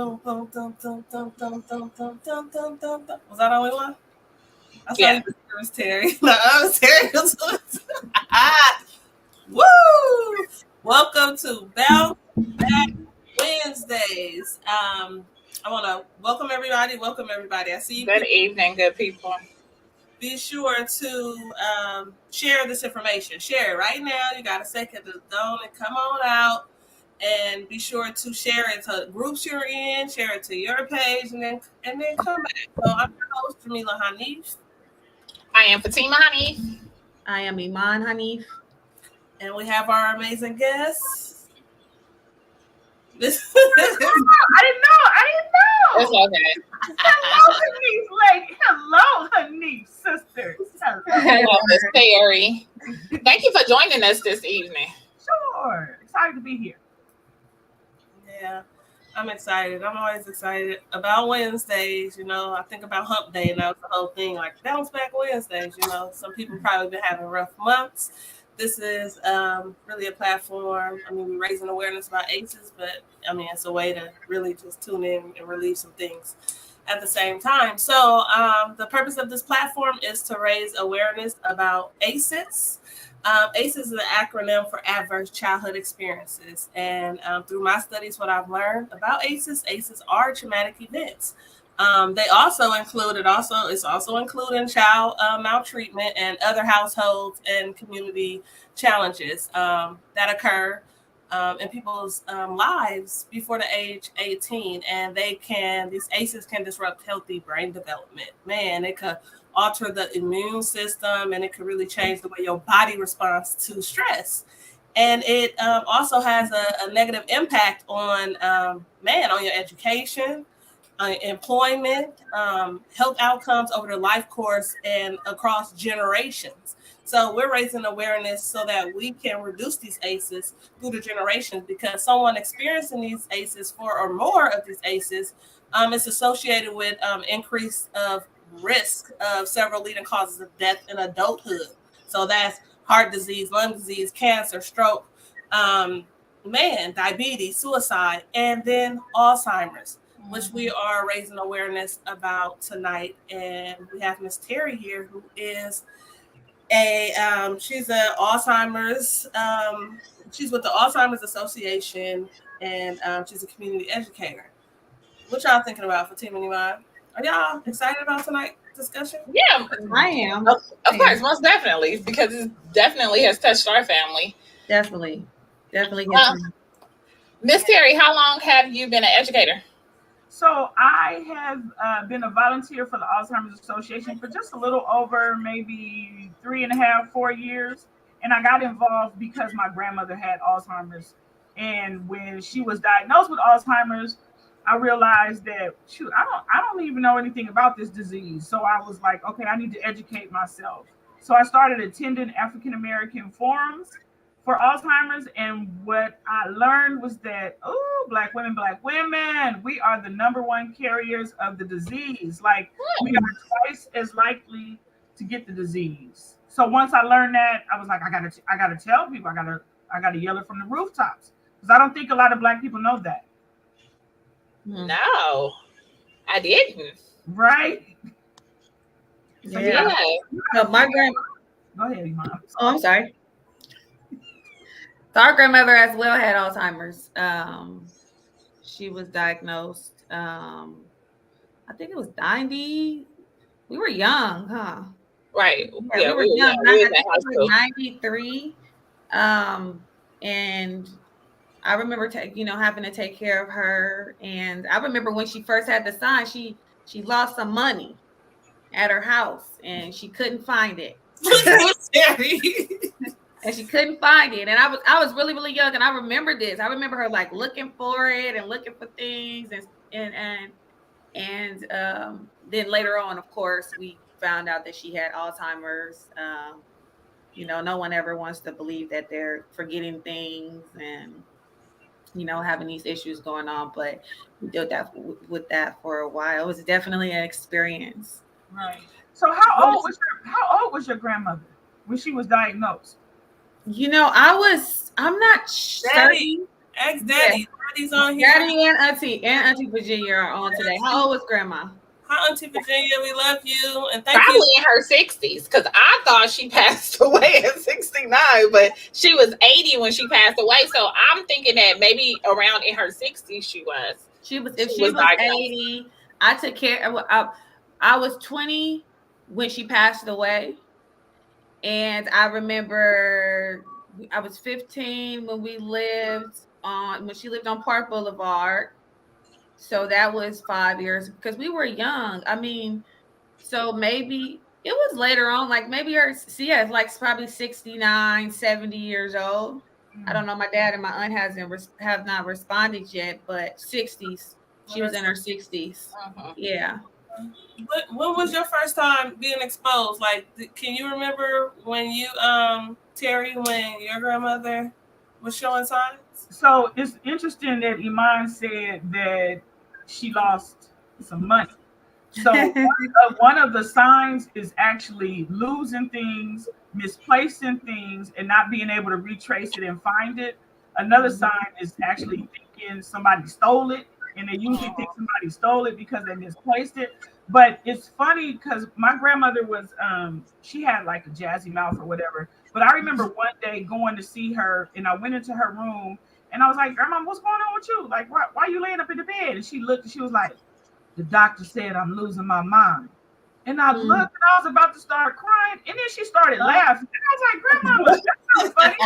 boom, boom, dum, dum, dum, dum, dum, dum, dum, dum, dum, dum. Was that only one? I saw you. It was Teri. No, it was Teri. Woo! Welcome to Bounceback Wednesdays. I want to welcome everybody. I see you. Good evening, good people. Be sure to share this information. Share it right now. You got a second to go and come on out. And be sure to share it to groups you're in, share it to your page, and then come back. So I'm your host, Jamila Hanif. I am Fatima Hanif. I am Iman Hanif. And we have our amazing guests. I didn't know. It's okay. Hello, Hanif. Hello, Hanif sisters. Hello, Miss Teri. Thank you for joining us this evening. Sure. Excited to be here. Yeah, I'm excited. I'm always excited about Wednesdays. You know, I think about Hump Day, and that was the whole thing, like Bounceback Wednesdays. You know, some people probably been having rough months. This is really a platform. I mean, we're raising awareness about ACEs, but I mean, it's a way to really just tune in and relieve some things at the same time. So the purpose of this platform is to raise awareness about ACEs. ACEs is an acronym for Adverse Childhood Experiences. And through my studies, what I've learned about ACEs are traumatic events. They also include, it's also including child maltreatment and other households and community challenges that occur in people's lives before the age 18. And these ACEs can disrupt healthy brain development. Man, it could alter the immune system, and it could really change the way your body responds to stress. And it also has a negative impact on on your education, employment, health outcomes over the life course and across generations. So we're raising awareness so that we can reduce these ACEs through the generations, because someone experiencing these ACEs, 4 or more of these ACEs, is associated with increase of risk of several leading causes of death in adulthood. So that's heart disease, lung disease, cancer, stroke, diabetes, suicide, and then Alzheimer's, which we are raising awareness about tonight. And we have Miss Teri here, who is she's a Alzheimer's, she's with the Alzheimer's Association, and she's a community educator. What y'all thinking about, Fatima and Iman? Are y'all excited about tonight's discussion? Yeah, I am. Of course, most definitely, because it definitely has touched our family. Definitely. Miss Teri, how long have you been an educator? So I have been a volunteer for the Alzheimer's Association for just a little over maybe 3.5, 4 years. And I got involved because my grandmother had Alzheimer's. And when she was diagnosed with Alzheimer's, I realized that, I don't even know anything about this disease. So I was like, okay, I need to educate myself. So I started attending African-American forums for Alzheimer's. And what I learned was that, Black women, we are the #1 carriers of the disease. Like, we are twice as likely to get the disease. So once I learned that, I was like, I gotta tell people, I gotta yell it from the rooftops, because I don't think a lot of Black people know that. No, I didn't. Right? So, yeah. So my grandma. Go ahead, Mom. Oh, I'm sorry. So our grandmother as well had Alzheimer's. She was diagnosed. I think it was 90. We were young, huh? Right. Yeah, we were young. I think it was 93. And I remember, having to take care of her. And I remember when she first had the sign, she lost some money at her house, and she couldn't find it. And she couldn't find it. And I was really, really young, and I remember this. I remember her like looking for it and looking for things, and then later on, of course, we found out that she had Alzheimer's. No one ever wants to believe that they're forgetting things and having these issues going on, but we dealt with that for a while. It was definitely an experience. Right. So how old was your grandmother when she was diagnosed? I'm not sure. Ex-daddy. Daddy's on here. Daddy and Auntie Virginia are on today. How old was Grandma? Hi, Auntie Virginia. We love you. And thank Probably you. in her 60s, because I thought she passed away at 69, but she was 80 when she passed away. So I'm thinking that maybe around in her 60s she was. She was 80. I took care. I was 20 when she passed away, and I remember I was 15 when she lived on Park Boulevard. So that was 5 years because we were young. I mean, so maybe it was later on, like maybe like probably 69, 70 years old. I don't know. My dad and my aunt have not responded yet, but 60s. She was in her 60s. Yeah. When was your first time being exposed? Like, can you remember when you, Teri, when your grandmother was showing signs? So it's interesting that Iman said that she lost some money. So one of the signs is actually losing things, misplacing things, and not being able to retrace it and find it. Another sign is actually thinking somebody stole it, and they usually think somebody stole it because they misplaced it. But it's funny because my grandmother was, she had like a jazzy mouth or whatever. But I remember one day going to see her, and I went into her room, and I was like, "Grandma, what's going on with you? Like, why are you laying up in the bed?" And she looked, and she was like, "The doctor said I'm losing my mind." And I looked, and I was about to start crying, and then she started laughing. And I was like, "Grandma, that's not funny."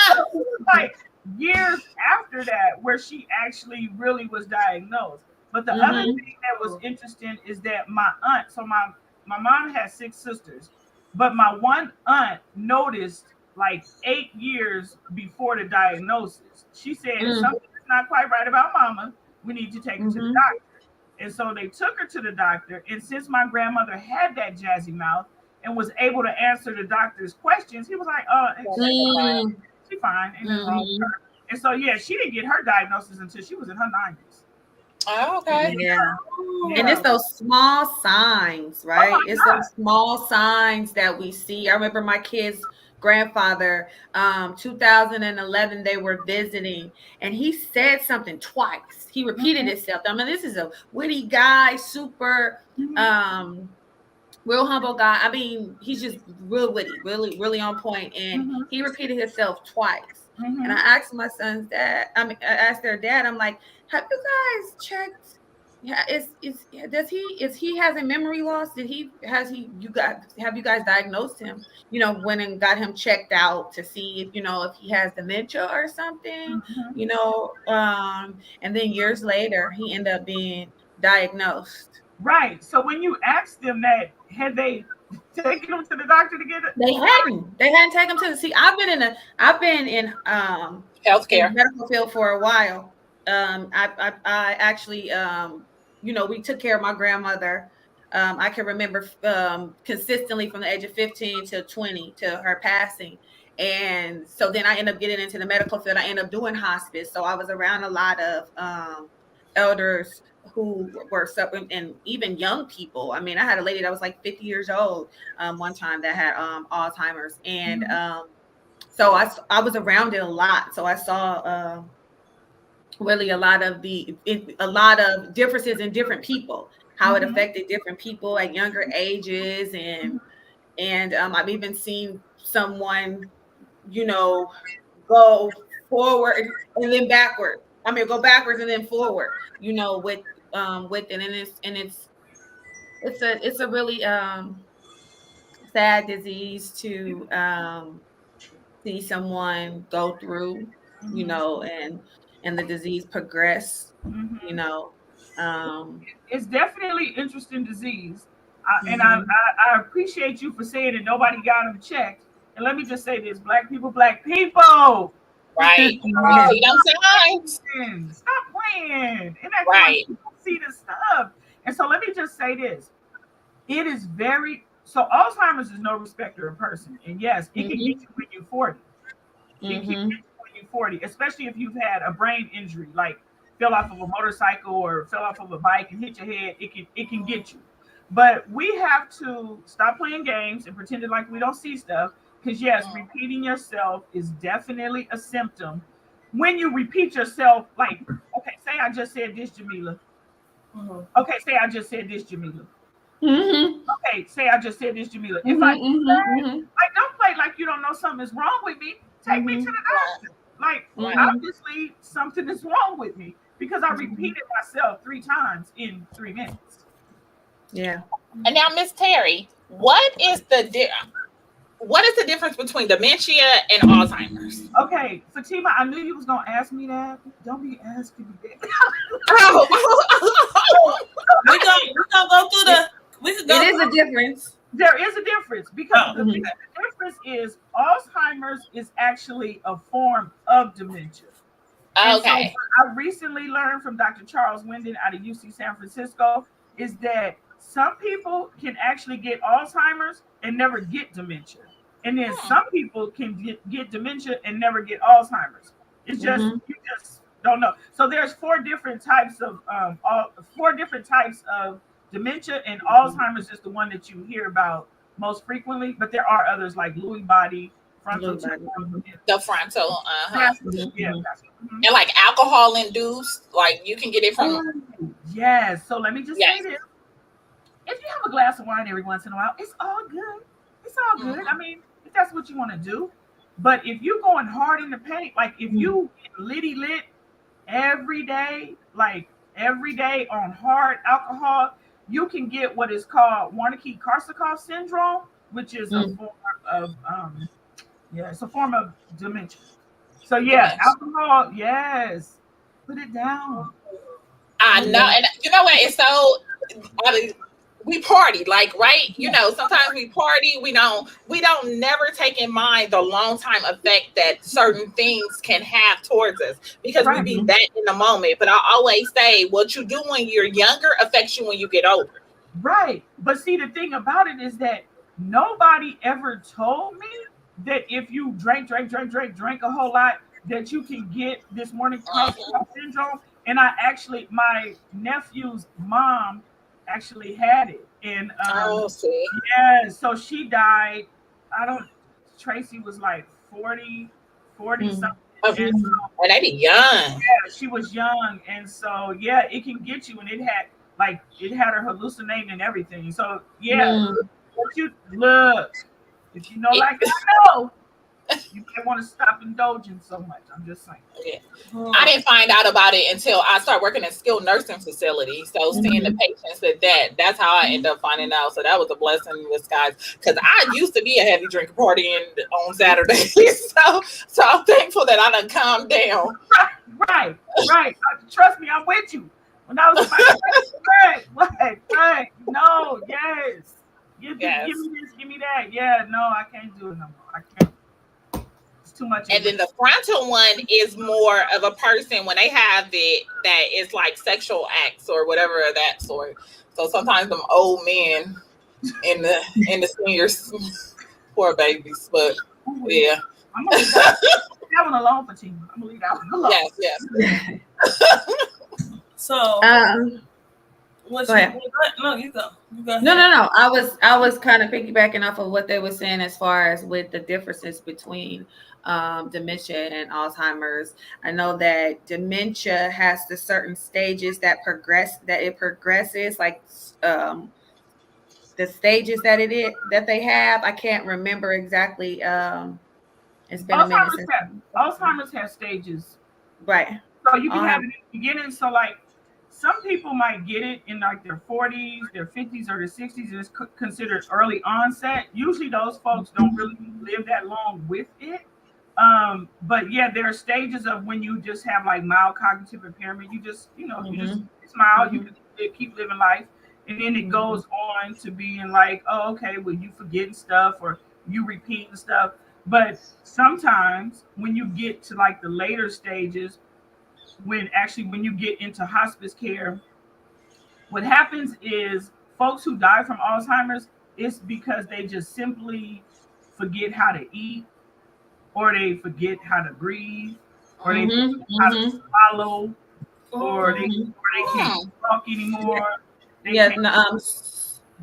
So it was like years after that where she actually really was diagnosed. But the other thing that was interesting is that my aunt, so my mom had 6 sisters, but my one aunt noticed like 8 years before the diagnosis. She said, "Something's not quite right about Mama. We need to take her to the doctor." And so they took her to the doctor. And since my grandmother had that jazzy mouth and was able to answer the doctor's questions, he was like, she's fine. Ain't nothing wrong with her. And so, yeah, she didn't get her diagnosis until she was in her 90s. Oh, okay. Yeah. And it's those small signs, right? It's those small signs that we see. I remember my kids' grandfather, 2011, they were visiting, and he said something twice. He repeated himself. I mean, this is a witty guy, super real humble guy. I mean, he's just real witty, really, really on point. And he repeated himself twice. And I asked my son's dad, I asked their dad, I'm like, "Have you guys checked? Yeah, is he having memory loss? Have you guys diagnosed him? Went and got him checked out to see if if he has dementia or something, and then years later he ended up being diagnosed." Right. So when you asked them that, had they taken him to the doctor to get it? They hadn't taken him to the see. I've been in healthcare in medical field for a while. I actually we took care of my grandmother. I can remember consistently from the age of 15 to 20 to her passing. And so then I ended up getting into the medical field. I ended up doing hospice. So I was around a lot of elders who were suffering, and even young people. I mean, I had a lady that was like 50 years old one time that had Alzheimer's. And so I was around it a lot. So I saw really a lot of differences in different people, how it affected different people at younger ages. And I've even seen someone, go forward and then backward. I mean, go backwards and then forward, with it. And it's a really sad disease to see someone go through, and the disease progress, It's definitely interesting disease. And I appreciate you for saying that nobody got him checked. And let me just say this, black people. Right. See them signs. Stop playing. And that's right. People see the stuff. And so let me just say this. It is so Alzheimer's is no respecter of person. And yes, it can get you when you're 40. It can get you when you're 40, especially if you've had a brain injury, like fell off of a motorcycle or fell off of a bike and hit your head. It can get you. But we have to stop playing games and pretending like we don't see stuff. Because yes, repeating yourself is definitely a symptom. When you repeat yourself, like, say I just said this, Jamila. Mm-hmm. Okay, say I just said this, Jamila. Mm-hmm. Okay, say I just said this, Jamila. If Mm-hmm, I do that, mm-hmm, like, don't play like you don't know something is wrong with me. Take me to the Right. doctor. Like, Right. obviously something is wrong with me because I Mhm. repeated myself 3 times in 3 minutes. Yeah. And now, Miss Teri, what is the difference between dementia and Alzheimer's? Okay, Fatima, I knew you was gonna ask me that. Don't be asking me that. Oh. We gonna go through the. We could go. It is a difference. There is a difference because Oh, the difference is Alzheimer's is actually a form of dementia. And so Okay. what I recently learned from Dr. Charles Wyndon out of UC San Francisco is that some people can actually get Alzheimer's and never get dementia. And then some people can get dementia and never get Alzheimer's. It's just you just don't know. So there's 4 different types of 4 different types of dementia, and Alzheimer's is the one that you hear about most frequently. But there are others like Lewy body, frontal Mhm. The frontal, vascular, Mhm. vascular. and like alcohol induced, like you can get it from. Oh, yes. So let me just Yes. say this. If you have a glass of wine every once in a while, it's all good. It's all good. Mhm. I mean, if that's what you want to do. But if you're going hard in the paint, like if you get litty lit every day, like every day on hard alcohol, you can get what is called Wernicke-Korsakoff syndrome, which is a form of it's a form of dementia. So yeah, Dementia. alcohol, yes. Put it down. I know, and you know what? It's so. I mean, we party, like, right? You know, sometimes we party. We don't never take in mind the long time effect that certain things can have towards us because we be that in the moment. But I always say, what you do when you're younger affects you when you get older. Right. But see, the thing about it is that nobody ever told me that if you drink a whole lot, that you can get this morning syndrome. And my nephew's mom actually had it. And See. yeah, so she died. Tracy was like 40 something. And so, And they be young. yeah, she was young. And so, yeah, it can get you. And it had her hallucinating and everything. So, yeah, but you look, if you know, like I know, you might want to stop indulging so much. I'm just saying. Yeah. I didn't find out about it until I started working in skilled nursing facilities. So seeing the patients that's how I ended up finding out. So that was a blessing in disguise. Because I used to be a heavy drinker partying on Saturdays. so I'm thankful that I done calmed down. Right. Trust me, I'm with you. When I was right. No, yes. Give me this, give me that. Yeah, no, I can't do it no more. I can't. Too much. And then the frontal one is more of a person when they have it that is like sexual acts or whatever of that sort. So sometimes them old men in the seniors, poor babies. But yeah, I'm gonna leave that one alone for Tina. I'm gonna leave that one alone. Yes. So go ahead. No, you go. No. I was kind of piggybacking off of what they were saying as far as with the differences between dementia and Alzheimer's. I know that dementia has the certain stages that it progresses, like the stages that they have. I can't remember exactly. It's been a minute since Alzheimer's has stages. Right. So you can have it in the beginning. So like some people might get it in like their 40s, their 50s, or their 60s, and it's considered early onset. Usually those folks don't really live that long with it. But yeah, there are stages of when you just have like mild cognitive impairment. You just smile, you can keep living life. And then it goes on to being like, oh, okay, well, you forgetting stuff or you repeating stuff. But sometimes when you get to like the later stages, when you get into hospice care, what happens is folks who die from Alzheimer's, it's because they just simply forget how to eat, or they forget how to breathe, or they forget how to swallow, or they can't talk anymore.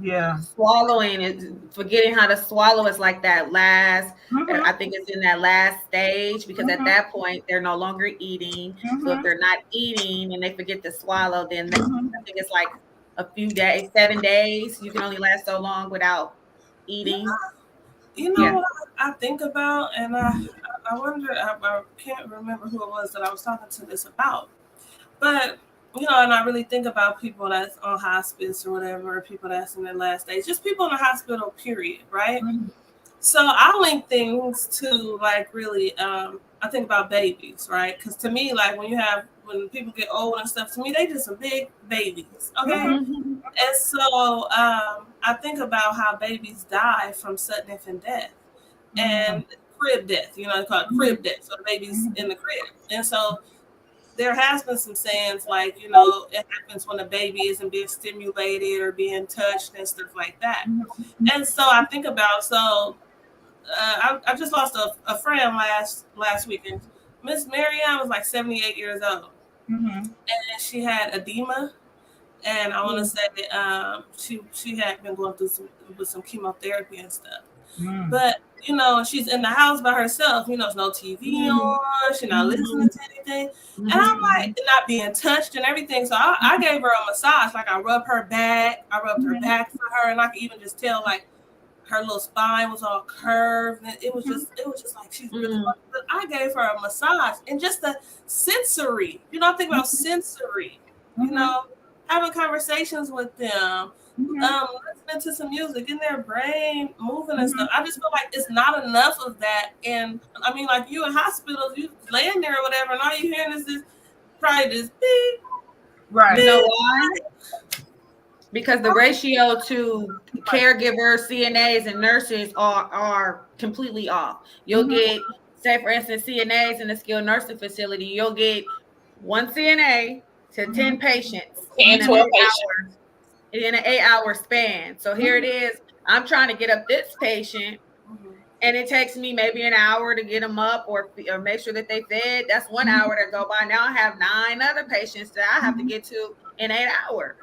Yeah. Swallowing is forgetting how to swallow is like that last. Mm-hmm. I think it's in that last stage because at Mm-hmm. that point they're no longer eating. So if Mm-hmm. they're not eating and they forget to swallow, then Mm-hmm. I think it's like a few days, 7 days. You can only last so long without Yeah, eating. you know Yeah. what I think about, and I wonder, I can't remember who it was that I was talking to this about, but you know, and I really think about people that's on hospice or whatever, or people that's in their last days, just people in the hospital, period, right? Mm-hmm. So I link things to like really, I think about babies, right? Because to me, like when people get old and stuff, to me they just some big babies, okay? Mm-hmm. And so I think about how babies die from sudden infant death Mm-hmm. and crib death. You know, they call it crib death. So the baby's in the crib. And so there has been some sayings like, you know, it happens when the baby isn't being stimulated or being touched and stuff like that. And so I think about, I just lost a friend last weekend. Miss Marianne was like 78 years old. Mm-hmm. And she had edema, and I want to say she had been going through some chemotherapy and stuff. Mm-hmm. But you know, she's in the house by herself. You know, there's no TV on. She's not listening to anything, and I'm like not being touched and everything. So I gave her a massage. Like I rubbed her back. I rubbed her back for her, and I could even just tell like her little spine was all curved, and it was just like she's really. But I gave her a massage, and just the sensory. You know, I'm thinking about sensory. You know, having conversations with them, listening to some music, in their brain moving and stuff. I just feel like it's not enough of that. And I mean, like you in hospitals, you laying there or whatever, and all you hearing is this probably this beep. Right. You know why? Because the ratio to caregivers, CNAs, and nurses are completely off. You'll get, say, for instance, CNAs in a skilled nursing facility, you'll get one CNA to 10 patients 10, 12 patients. in an 8-hour span. So here it is. I'm trying to get up this patient, and it takes me maybe an hour to get them up or make sure that they fed. That's 1 hour to go by. Now I have 9 other patients that I have to get to in 8 hours.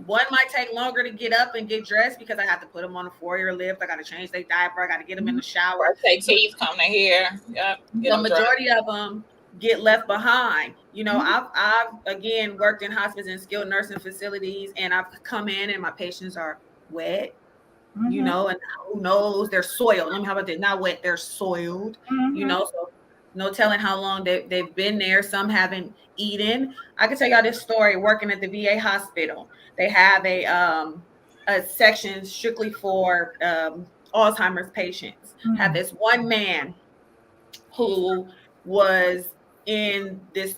One might take longer to get up and get dressed because I have to put them on a four-year lift. I got to change their diaper. I got to get them in the shower. Birthday teeth come to here. Yep. The majority of them get left behind. You know, I've again worked in hospice and skilled nursing facilities, and I've come in and my patients are wet. You know, and who knows, they're soiled. Let me, how about that? Not wet, they're soiled. You know, so no telling how long they've been there. Some haven't eaten. I can tell y'all this story. Working at the VA hospital, they have a section strictly for Alzheimer's patients. Have this one man who was in this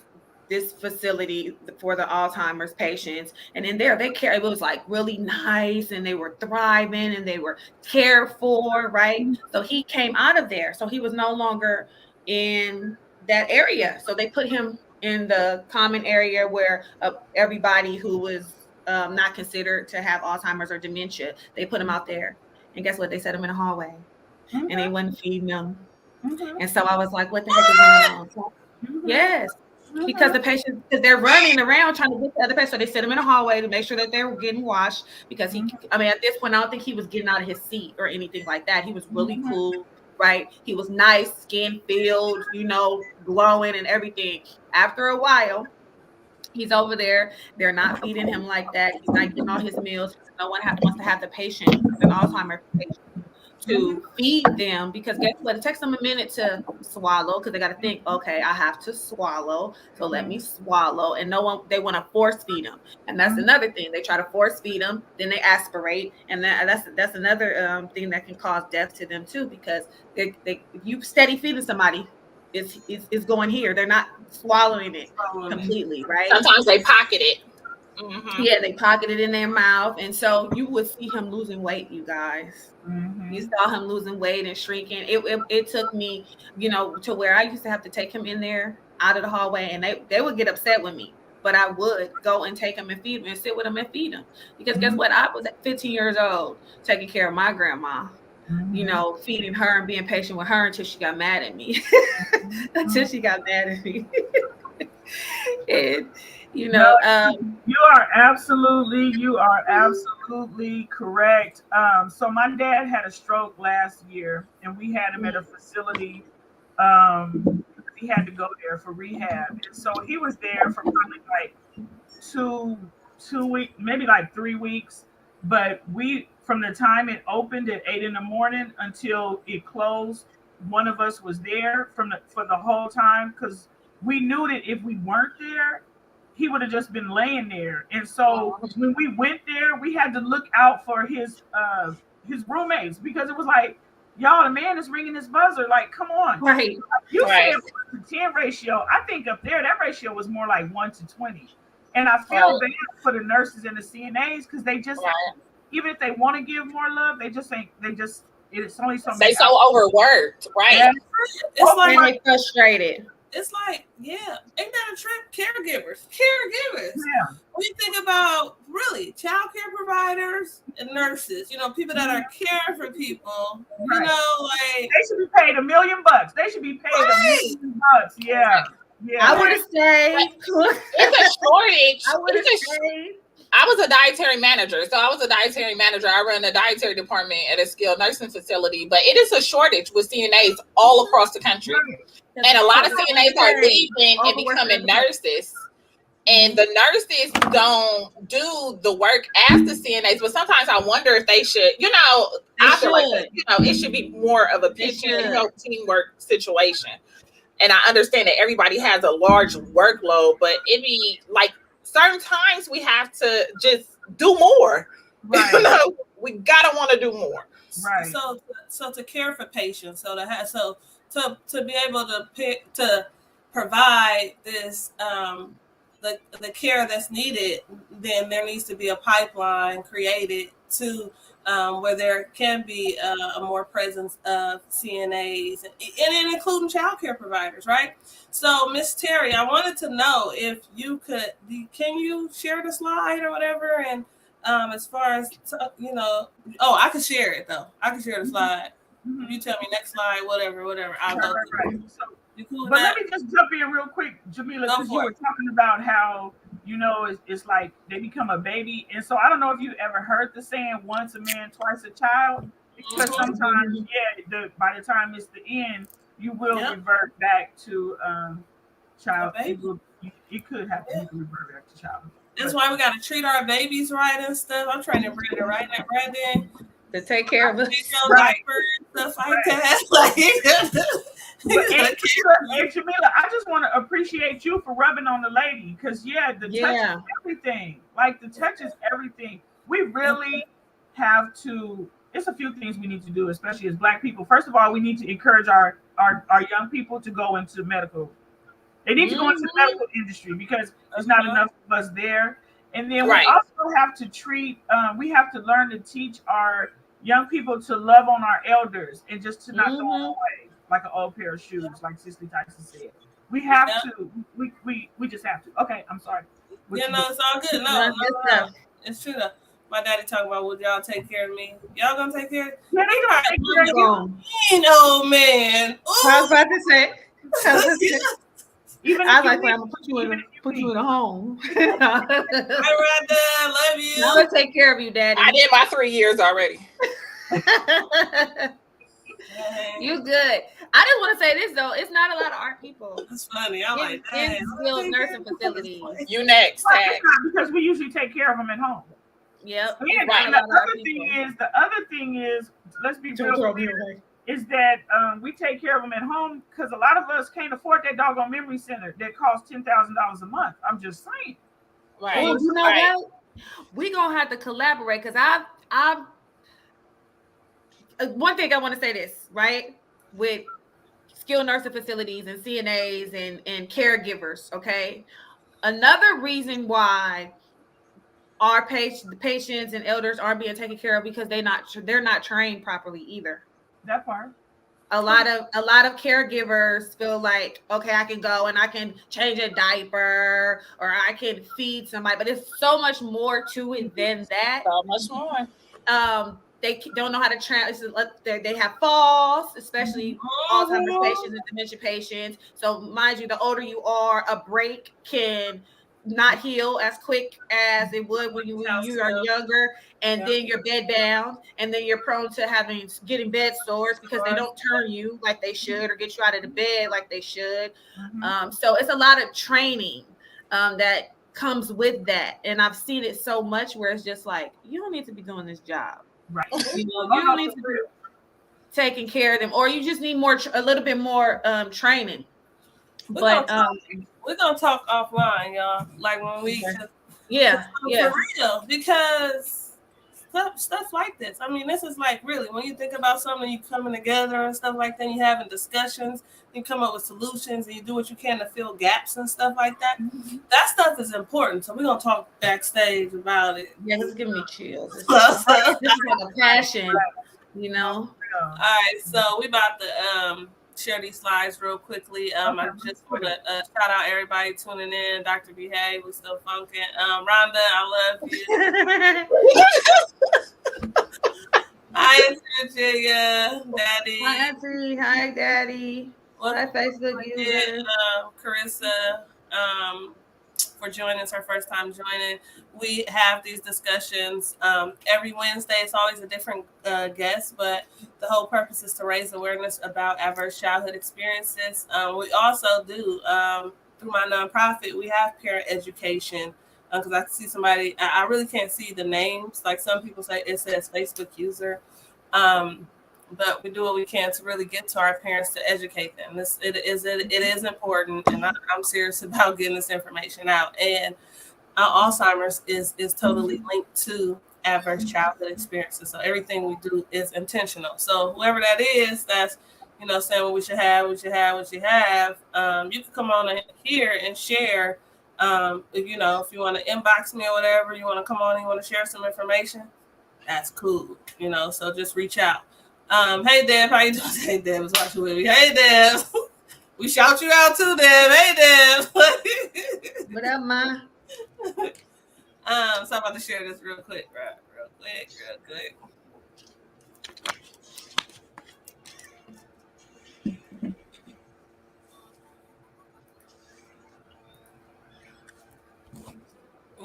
facility for the Alzheimer's patients, and in there it was like really nice, and they were thriving and they were cared for, right? So he came out of there, so he was no longer in that area, so they put him in the common area where everybody who was not considered to have Alzheimer's or dementia, they put him out there, and guess what, they set him in a hallway, and they wasn't feeding them. And so I was like, what the heck is going on? Yes. Because the patients, because they're running around trying to get the other patient, so they set him in a hallway to make sure that they were getting washed. Because at this point, I don't think he was getting out of his seat or anything like that. He was really cool, right? He was nice, skin filled, you know, glowing and everything. After a while, he's over there. They're not feeding him like that. He's not getting all his meals. No one wants to have the patient, an Alzheimer's patient, to feed them, because guess what? It takes them a minute to swallow because they got to think, okay, I have to swallow, so let me swallow. And they want to force feed them, and that's another thing. They try to force feed them, then they aspirate, and that's another thing that can cause death to them too, because they if you steady feeding somebody, it's going here. They're not swallowing it completely, right? Sometimes they pocket it. Yeah, they pocket it in their mouth, and so you would see him losing weight, you guys. You saw him losing weight and shrinking. It took me, you know, to where I used to have to take him in there out of the hallway, and they would get upset with me, but I would go and take him and feed him and sit with him and feed him, because guess what? I was at 15 years old taking care of my grandma, you know, feeding her and being patient with her until she got mad at me. You No, know, you are absolutely correct. So my dad had a stroke last year, and we had him at a facility. He had to go there for rehab, and so he was there for probably like two 2 weeks, maybe like 3 weeks. But we, from the time it opened at 8 in the morning until it closed, one of us was there for the whole time, because we knew that if we weren't there, he would have just been laying there. And so when we went there, we had to look out for his roommates, because it was like, y'all, the man is ringing his buzzer. Like, come on. right. You Right. said 1 to 10 ratio. I think up there, that ratio was more like 1 to 20. And I feel Right. bad for the nurses and the CNAs, because they just, Right. even if they want to give more love, they just ain't, it's only so They many so hours. overworked, right? Yeah. It's And like they frustrated. it's like, yeah, ain't that a trip? Caregivers. Yeah. When you think about really child care providers and nurses, people that are caring for people, Right. like They should be paid $1 million. They should be paid Right. $1 million. Yeah. Yeah. I would have stayed. It's a shortage. I would have It's a stayed. I was a dietary manager. So I was a dietary manager. I run a dietary department at a skilled nursing facility, but it is a shortage with CNAs all across the country. And a lot of CNAs are leaving and becoming nurses. And the nurses don't do the work as the CNAs, but sometimes I wonder if they should, I feel like, it should be more of a pitching and help teamwork situation. And I understand that everybody has a large workload, but it be like certain times we have to just do more. Right. We gotta want to do more. Right. So to care for patients, to be able to provide this the care that's needed, then there needs to be a pipeline created to where there can be a more presence of CNAs and including child care providers, right? So, Miss Teri, I wanted to know if you can you share the slide or whatever? And as far as, I can share it though. I can share the slide. Mhm. If you tell me next slide, whatever, I'll go through. Right. So, You cool with but that? let me just jump in real quick, Jamila, Go because for you it. were talking about how, it's like they become a baby. And so I don't know if you ever heard the saying, once a man, twice a child. Because sometimes, by the time it's the end, you will Yep. revert back to child. A baby. It could happen. You can revert back to child. That's why we got to treat our babies right and stuff. I'm trying to bring it right then. To take care of us. Right. Diapers and stuff like that. And Jamila, I just want to appreciate you for rubbing on the lady, because the touch is everything. Like, the touch is everything. We really have to. It's a few things we need to do, especially as Black people. First of all, we need to encourage our young people to go into medical. They need to go into the medical industry, because there's not enough of us there. And then we also have to we have to learn to teach our young people to love on our elders and just to not throw them away like an old pair of shoes, like Cicely Tyson said. We have to. We just have to. Okay, I'm sorry. It's all good. No. It's true though. My daddy talking about, would y'all take care of me? Y'all gonna take care of me? Yeah, they gonna take care of you. Old man. Ooh. I was about to say. Even I like when I'm gonna put you in a home. Hi, Rhonda. Love you. I'm gonna take care of you, Daddy. I did my 3 years already. You good. I just want to say this though. It's not a lot of our people. It's funny. I like in that. skilled nursing facilities. You next. Because we usually take care of them at home. Yep. And the other thing is, let's be real clear, is that we take care of them at home, because a lot of us can't afford that doggone memory center that costs $10,000 a month. I'm just saying. Right. Oh, you know what? We're gonna have to collaborate, because I've one thing I want to say this, right? With skilled nursing facilities and CNAs and caregivers, okay? Another reason why our patients and elders aren't being taken care of, because they're not trained properly either. That part. A lot of caregivers feel like, okay, I can go and I can change a diaper or I can feed somebody, but it's so much more to it than that. So much more. They don't know how to they have falls, especially Alzheimer's patients and dementia patients. So mind you, the older you are, a break can not heal as quick as it would when you are younger, and then you're bed bound, and then you're prone to getting bed sores because they don't turn you like they should or get you out of the bed like they should. So it's a lot of training that comes with that, and I've seen it so much where it's just like, you don't need to be doing this job, right? You don't need to be taking care of them, or you just need a little bit more training. We're gonna talk offline, y'all. Like when we just for real, because stuff like this. I mean, this is like really when you think about something, you coming together and stuff like that. You having discussions, you come up with solutions, and you do what you can to fill gaps and stuff like that. That stuff is important. So we're gonna talk backstage about it. Yeah, it's giving me chills. This is like a passion, you know. All right, so we about to share these slides real quickly. I just want to shout out everybody tuning in. Dr. Behave, we're still funking. Rhonda, I love you. Hi, Virginia, Daddy. Hi, Auntie. Hi, Daddy. Hi, Facebook user. Carissa, for joining us, our first time joining. We have these discussions every Wednesday. It's always a different guest, but the whole purpose is to raise awareness about adverse childhood experiences. We also do, through my nonprofit, we have parent education, because I see somebody, I really can't see the names. Like some people say it says Facebook user. But we do what we can to really get to our parents to educate them. It is important, and I'm serious about getting this information out. And Alzheimer's is totally linked to adverse childhood experiences. So everything we do is intentional. So whoever that is, that's saying what we should have. You can come on here and share. If you want to inbox me or whatever, you want to come on and you want to share some information, that's cool. So just reach out. Hey Deb, how you doing? Hey Deb is watching with me. Hey Deb, we shout you out too, Deb. Hey Deb. What up, ma? So I'm about to share this real quick, bro. Real quick.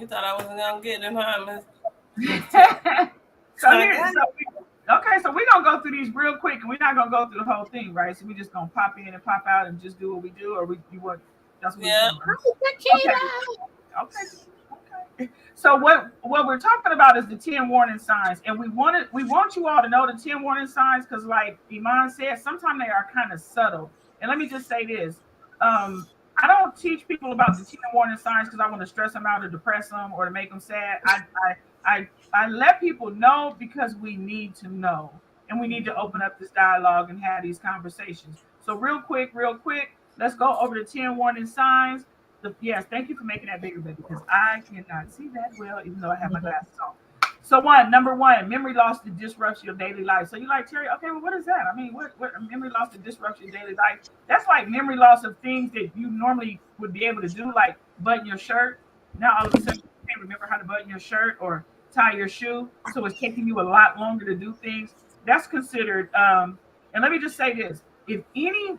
You thought I wasn't gonna get it, huh, Miss? So we're gonna go through these real quick, and we're not gonna go through the whole thing, right? So we're just gonna pop in and pop out and just do what we do, or that's what yeah. Okay. So what we're talking about is the 10 warning signs, and we want you all to know the 10 warning signs, because like Iman said, sometimes they are kind of subtle. And let me just say this. I don't teach people about the 10 warning signs because I want to stress them out or depress them or to make them sad. I let people know because we need to know, and we need to open up this dialogue and have these conversations. So real quick, let's go over the 10 warning signs. Yes, thank you for making that bigger, baby, because I cannot see that well, even though I have my glasses on. So number one, memory loss that disrupts your daily life. So you're like, Teri, okay, well, what is that? I mean, what memory loss that disrupts your daily life? That's like memory loss of things that you normally would be able to do, like button your shirt. Now all of a sudden you can't remember how to button your shirt or tie your shoe. So it's taking you a lot longer to do things. That's considered, and let me just say this. If any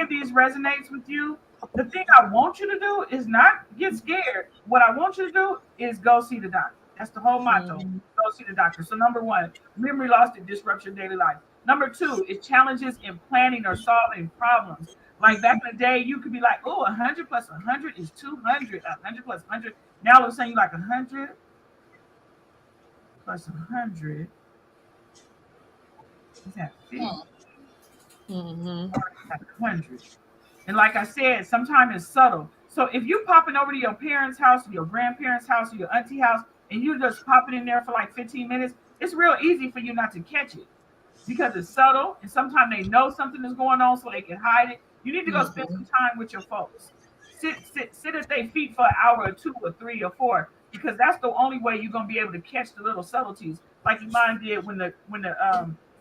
of these resonates with you, the thing I want you to do is not get scared. What I want you to do is go see the doctor. That's the whole motto. Go see the doctor. So number one, memory loss that disrupts your daily life. Number two is challenges in planning or solving problems. Like back in the day, you could be like, oh, 100 plus 100 is 200. 100 plus 100. Now all of a sudden you're like 100 plus 100. Is that 50? Mm-hmm. 100. And like I said, sometimes it's subtle. So if you popping over to your parents' house or your grandparents' house or your auntie house, and you just popping in there for like 15 minutes, it's real easy for you not to catch it because it's subtle. And sometimes they know something is going on, so they can hide it. You need to go spend some time with your folks. Sit at their feet for an hour or 2 or 3 or 4, because that's the only way you're gonna be able to catch the little subtleties, like Iman did when the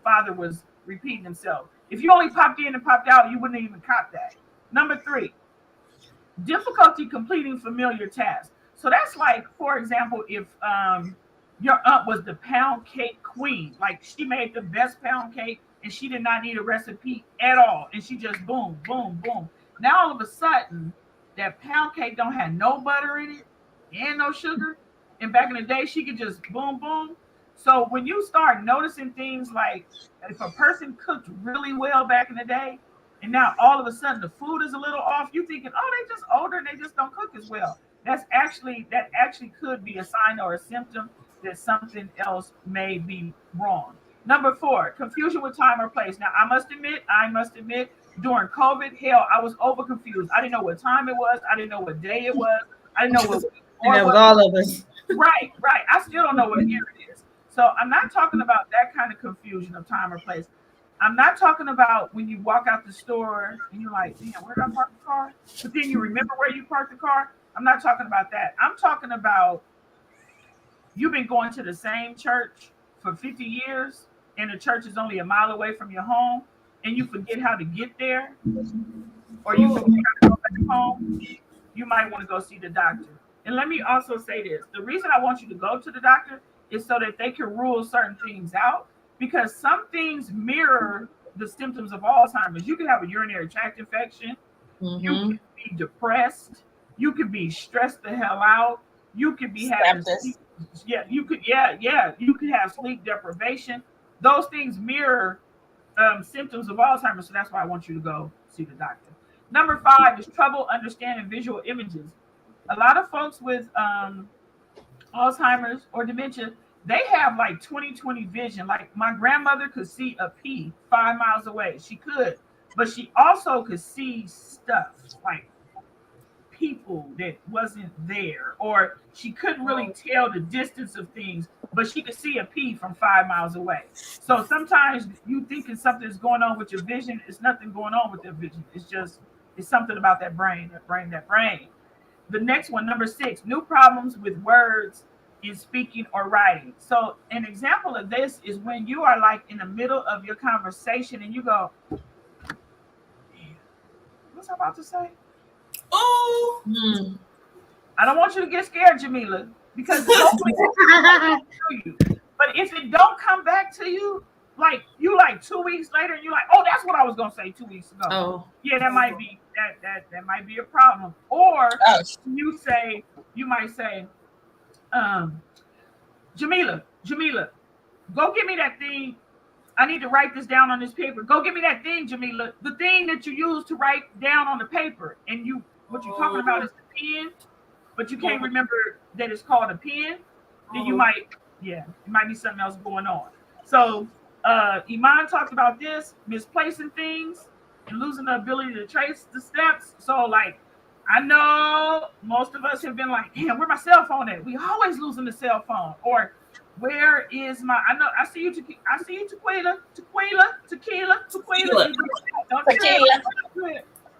father was repeating himself. If you only popped in and popped out, you wouldn't even caught that. Number 3, difficulty completing familiar tasks. So that's like, for example, if your aunt was the pound cake queen, like she made the best pound cake and she did not need a recipe at all, and she just boom, boom, boom. Now all of a sudden, that pound cake don't have no butter in it and no sugar. And back in the day, she could just boom, boom. So when you start noticing things like if a person cooked really well back in the day, and now all of a sudden the food is a little off, you thinking, oh, they just older, they just don't cook as well. That actually could be a sign or a symptom that something else may be wrong. Number 4, confusion with time or place. Now I must admit, during COVID, hell, I was over confused. I didn't know what time it was. I didn't know what day it was. I didn't know what and that was all of us. Right. I still don't know what year it is. So I'm not talking about that kind of confusion of time or place. I'm not talking about when you walk out the store and you're like, damn, where did I park the car? But then you remember where you parked the car. I'm not talking about that. I'm talking about you've been going to the same church for 50 years and the church is only a mile away from your home and you forget how to get there or you forget how to go back home. You might want to go see the doctor. And let me also say this. The reason I want you to go to the doctor is so that they can rule certain things out because some things mirror the symptoms of Alzheimer's. You can have a urinary tract infection. You can be depressed. You could be stressed the hell out. You could be having you could have sleep deprivation. Those things mirror symptoms of Alzheimer's. So that's why I want you to go see the doctor. Number 5 is trouble understanding visual images. A lot of folks with Alzheimer's or dementia, they have like 20/20 vision. Like my grandmother could see a pea 5 miles away. She could, but she also could see stuff like people that wasn't there, or she couldn't really tell the distance of things, but she could see a pea from 5 miles away. So sometimes you thinking something's going on with your vision. It's nothing going on with their vision. It's something about that brain. The next one, number 6, new problems with words in speaking or writing. So an example of this is when you are like in the middle of your conversation and you go, what's I about to say? Oh, I don't want you to get scared, Jamila, because hopefully to you. But if it don't come back to you, like 2 weeks later, and you're like, oh, that's what I was gonna say 2 weeks ago. Oh, yeah, that might be that might be a problem. Or you might say, Jamila, go get me that thing. I need to write this down on this paper. Go get me that thing, Jamila. The thing that you use to write down on the paper. And what you're talking about is the pen, but you can't remember that it's called a pen. Then it might be something else going on. So Iman talked about this, misplacing things and losing the ability to trace the steps. So like, I know most of us have been like, damn, where my cell phone at? We always losing the cell phone. Or where is my? I see you, Tequila.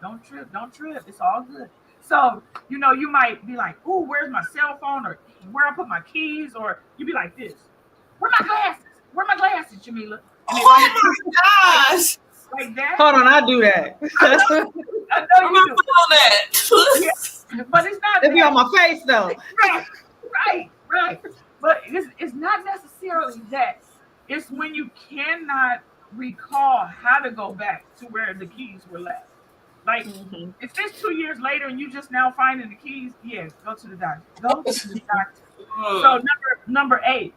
Don't trip. It's all good. So you might be like, oh, where's my cell phone? Or where I put my keys? Or you be like this. Where my glasses, Jamila? oh my gosh! Like that. hold on, I do that. I know you do. That. Yeah, but it's not. It be on my face though. Right. But it's not necessarily that. It's when you cannot recall how to go back to where the keys were left. Like if it's 2 years later and you just now finding the keys, go to the doctor. So number 8,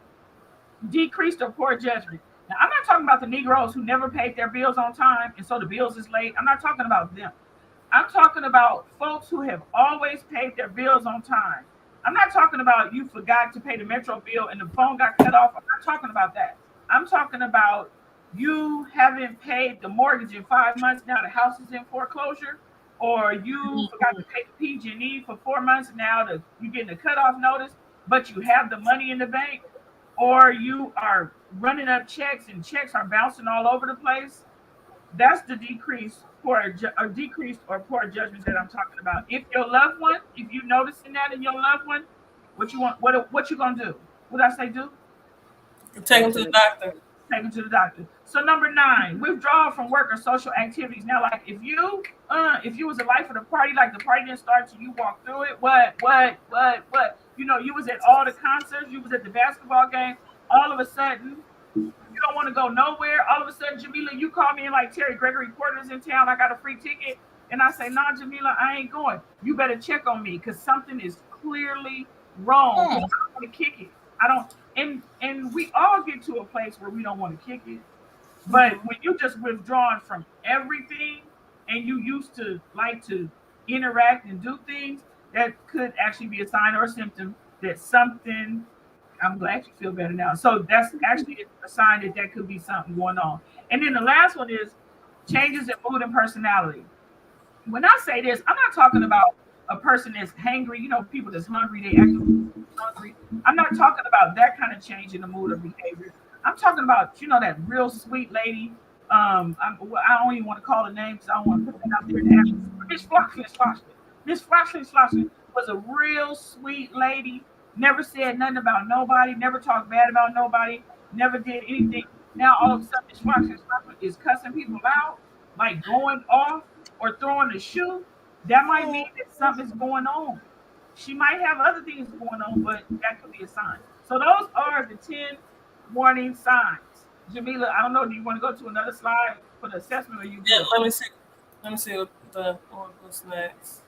decreased or poor judgment. Now, I'm not talking about the Negroes who never paid their bills on time and so the bills is late. I'm not talking about them. I'm talking about folks who have always paid their bills on time. I'm not talking about you forgot to pay the Metro bill and the phone got cut off. I'm not talking about that. I'm talking about you haven't paid the mortgage in 5 months. Now the house is in foreclosure, or you forgot to pay the PG&E for 4 months. Now you're getting a cutoff notice, but you have the money in the bank, or you are running up checks and checks are bouncing all over the place. That's the decreased or poor judgment that I'm talking about. If your loved one, if you're noticing that in your loved one, what you gonna do? What I say do? Take them to the doctor. Take them to the doctor. So number 9, withdrawal from work or social activities. Now, like if you was a life of the party, like the party didn't start till you walked through it. What? You was at all the concerts, you was at the basketball game. All of a sudden, you don't want to go nowhere. All of a sudden, Jamila, you call me and like, Teri, Gregory Porter's in town. I got a free ticket. and I say, nah, Jamila, I ain't going. You better check on me because something is clearly wrong. Because I don't want to kick it. I don't, and we all get to a place where we don't want to kick it. But when you just withdrawn from everything and you used to like to interact and do things, that could actually be a sign or a symptom that something. I'm glad you feel better now. So that's actually a sign that could be something going on. And then the last one is changes in mood and personality. When I say this, I'm not talking about a person that's hangry. You know, people that's hungry, they act hungry. I'm not talking about that kind of change in the mood or behavior. I'm talking about, you know, that real sweet lady. I don't even want to call her name because I don't want to put that out there. Miss Flossler. Miss Flossler was a real sweet lady. Never said nothing about nobody. Never talked bad about nobody. Never did anything. Now all of a sudden, Miss Flossler is cussing people out, like going off or throwing a shoe. That might mean that something's going on. She might have other things going on, but that could be a sign. So those are the 10 warning signs. Jamila, I don't know. Do you want to go to another slide for the assessment, or you Yeah, good? let me see. Let me see what's next.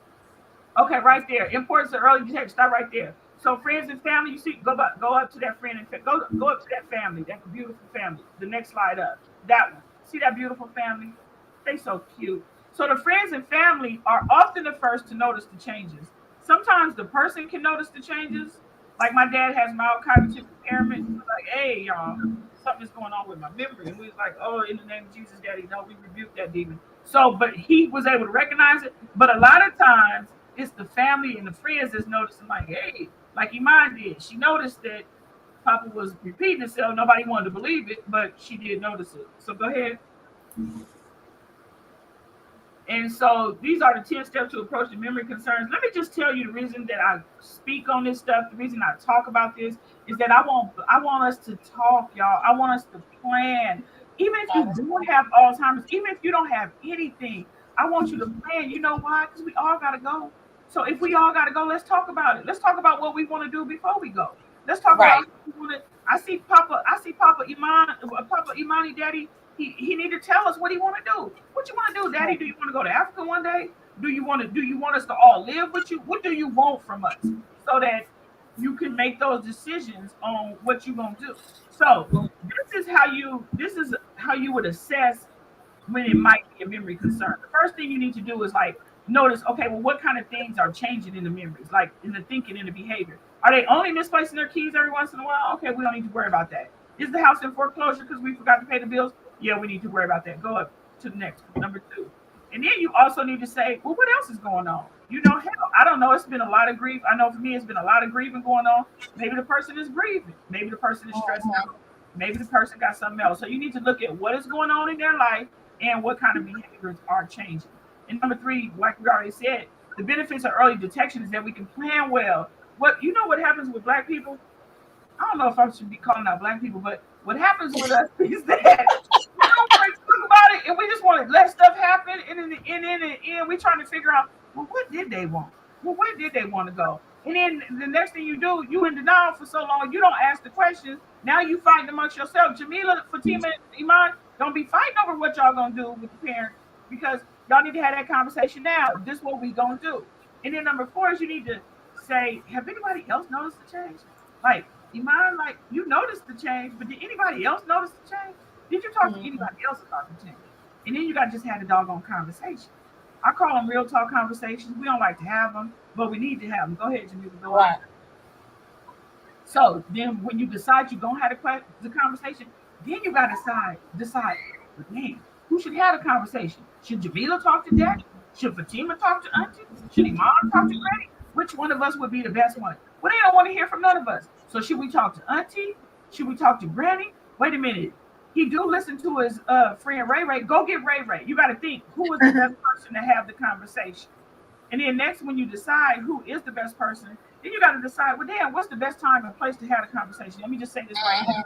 Okay, right there. Importance of early detection. Start right there. So friends and family, you see, go up to that friend and go up to that family, that beautiful family. The next slide up. That one. See that beautiful family? They so cute. So the friends and family are often the first to notice the changes. Sometimes the person can notice the changes. Like my dad has mild cognitive impairment. He was like, hey, y'all, something's going on with my memory. And we was like, oh, in the name of Jesus, Daddy, no, we rebuke that demon. So, but he was able to recognize it. But a lot of times it's the family and the friends that's noticing, like, hey, like Iman did. She noticed that Papa was repeating himself. Nobody wanted to believe it, but she did notice it. So go ahead. And so these are the 10 steps to approach the memory concerns. Let me just tell you the reason that I speak on this stuff, the reason I talk about this is that I want us to talk, y'all. I want us to plan. Even if you don't have Alzheimer's, even if you don't have anything, I want you to plan. You know why? Because we all gotta go. So if we all gotta go, let's talk about it. Let's talk about what we want to do before we go. Let's talk about what we want to. I see Papa Imani Daddy. He need to tell us what he want to do. What you want to do, Daddy? Do you want to go to Africa one day? Do you want us to all live with you? What do you want from us so that you can make those decisions on what you're gonna do? So this is how you would assess when it might be a memory concern. The first thing you need to do is like notice, okay, well, what kind of things are changing in the memories, like in the thinking and the behavior? Are they only misplacing their keys every once in a while? Okay, we don't need to worry about that. Is the house in foreclosure because we forgot to pay the bills? Yeah, we need to worry about that. Go up to the next one, number 2. And then you also need to say, well, what else is going on? You know, hell, I don't know. It's been a lot of grief. I know for me, it's been a lot of grieving going on. Maybe the person is grieving. Maybe the person is stressed out. Maybe the person got something else. So you need to look at what is going on in their life and what kind of behaviors are changing. And number 3, like we already said, the benefits of early detection is that we can plan well. What happens with Black people? I don't know if I should be calling out Black people, but what happens with us is that we don't want to talk about it, and we just want to let stuff happen. And in the end, we're trying to figure out, well, what did they want? Well, where did they want to go? And then the next thing you do, you in denial for so long, you don't ask the questions. Now you fighting amongst yourself. Jamila, Fatima, Iman, don't be fighting over what y'all gonna do with the parents because y'all need to have that conversation now. This is what we gonna do. And then number 4 is you need to say, have anybody else noticed the change? Like, Iman, like you noticed the change, but did anybody else notice the change? Did you talk to anybody else about the change? And then you got to just have a doggone conversation. I call them real talk conversations. We don't like to have them, but we need to have them. Go ahead, Jamila. Go on. So then when you decide you're going to have the conversation, then you got to decide, man, who should have the conversation? Should Jamila talk to Dad? Should Fatima talk to Auntie? Should Iman talk to Granny? Which one of us would be the best one? Well, they don't want to hear from none of us. So should we talk to Auntie? Should we talk to Granny? Wait a minute. He do listen to his friend Ray Ray. Go get Ray Ray. You got to think, who is the best person to have the conversation? And then next, when you decide who is the best person, then you got to decide, well, damn, what's the best time and place to have a conversation? Let me just say this right now.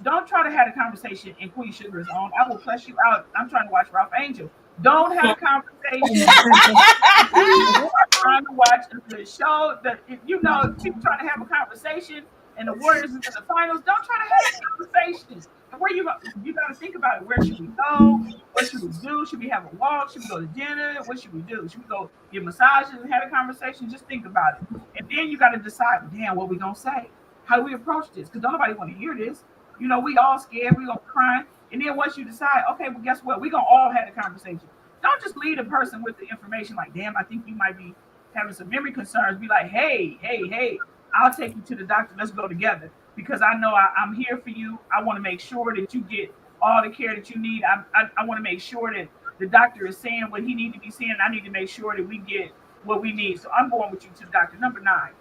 Don't try to have a conversation in Queen Sugar's on. I will flush you out. I'm trying to watch Ralph Angel. Don't have a conversation. I'm trying to watch the show. Keep trying to have a conversation, and the Warriors is in the finals. Don't try to have a conversation. where you got to think about it. Where should we go? What should we do? Should we have a walk? Should we go to dinner? What should we do? Should we go get massages and have a conversation? Just think about it. And then you got to decide, damn, what we going to say? How do we approach this? Because nobody want to hear this. You know, we all scared. We going to cry. And then once you decide, okay, well, guess what? We going to all have the conversation. Don't just lead a person with the information like, damn, I think you might be having some memory concerns. Be like, hey, I'll take you to the doctor. Let's go together. Because I know I'm here for you. I want to make sure that you get all the care that you need. I want to make sure that the doctor is saying what he needs to be saying. I need to make sure that we get what we need. So I'm going with you to the doctor. Number 9,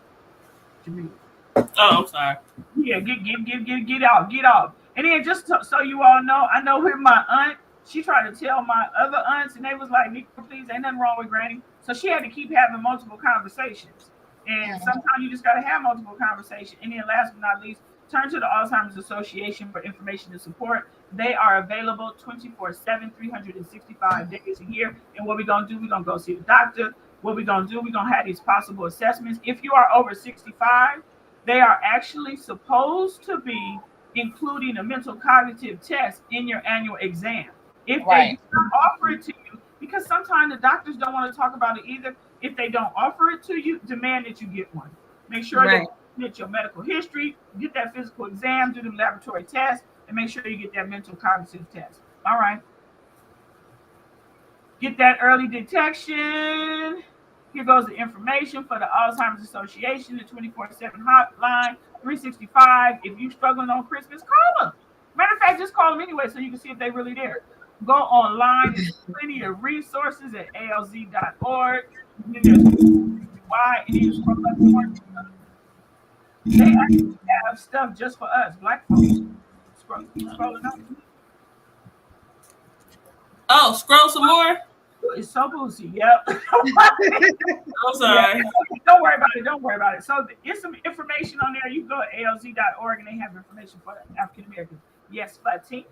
Jamil. Oh, I'm sorry. Yeah, get out. And then just so you all know, I know with my aunt, she tried to tell my other aunts, and they was like, Nico, please, ain't nothing wrong with Granny. So she had to keep having multiple conversations. And sometimes you just got to have multiple conversations. And then last but not least, turn to the Alzheimer's Association for information and support. They are available 24/7, 365 days a year. And what we're going to do, we're going to go see the doctor. What we're going to do, we're going to have these possible assessments. If you are over 65, they are actually supposed to be including a mental cognitive test in your annual exam. If they don't offer it to you, because sometimes the doctors don't want to talk about it either. If they don't offer it to you, demand that you get one. Make sure that you get your medical history, get that physical exam, do the laboratory test, and make sure you get that mental cognitive test. All right. Get that early detection. Here goes the information for the Alzheimer's Association, the 24/7 hotline, 365. If you're struggling on Christmas, call them. Matter of fact, just call them anyway so you can see if they're really there. Go online. There's plenty of resources at alz.org. And then there's why and you scroll up more. They actually have stuff just for us, Black folks. Keep scrolling up. Oh, scroll some more. It's so boozy. Yep. I'm sorry. Yeah. Don't worry about it. So get some information on there. You can go to alz.org and they have information for African Americans. Yes, Fatima.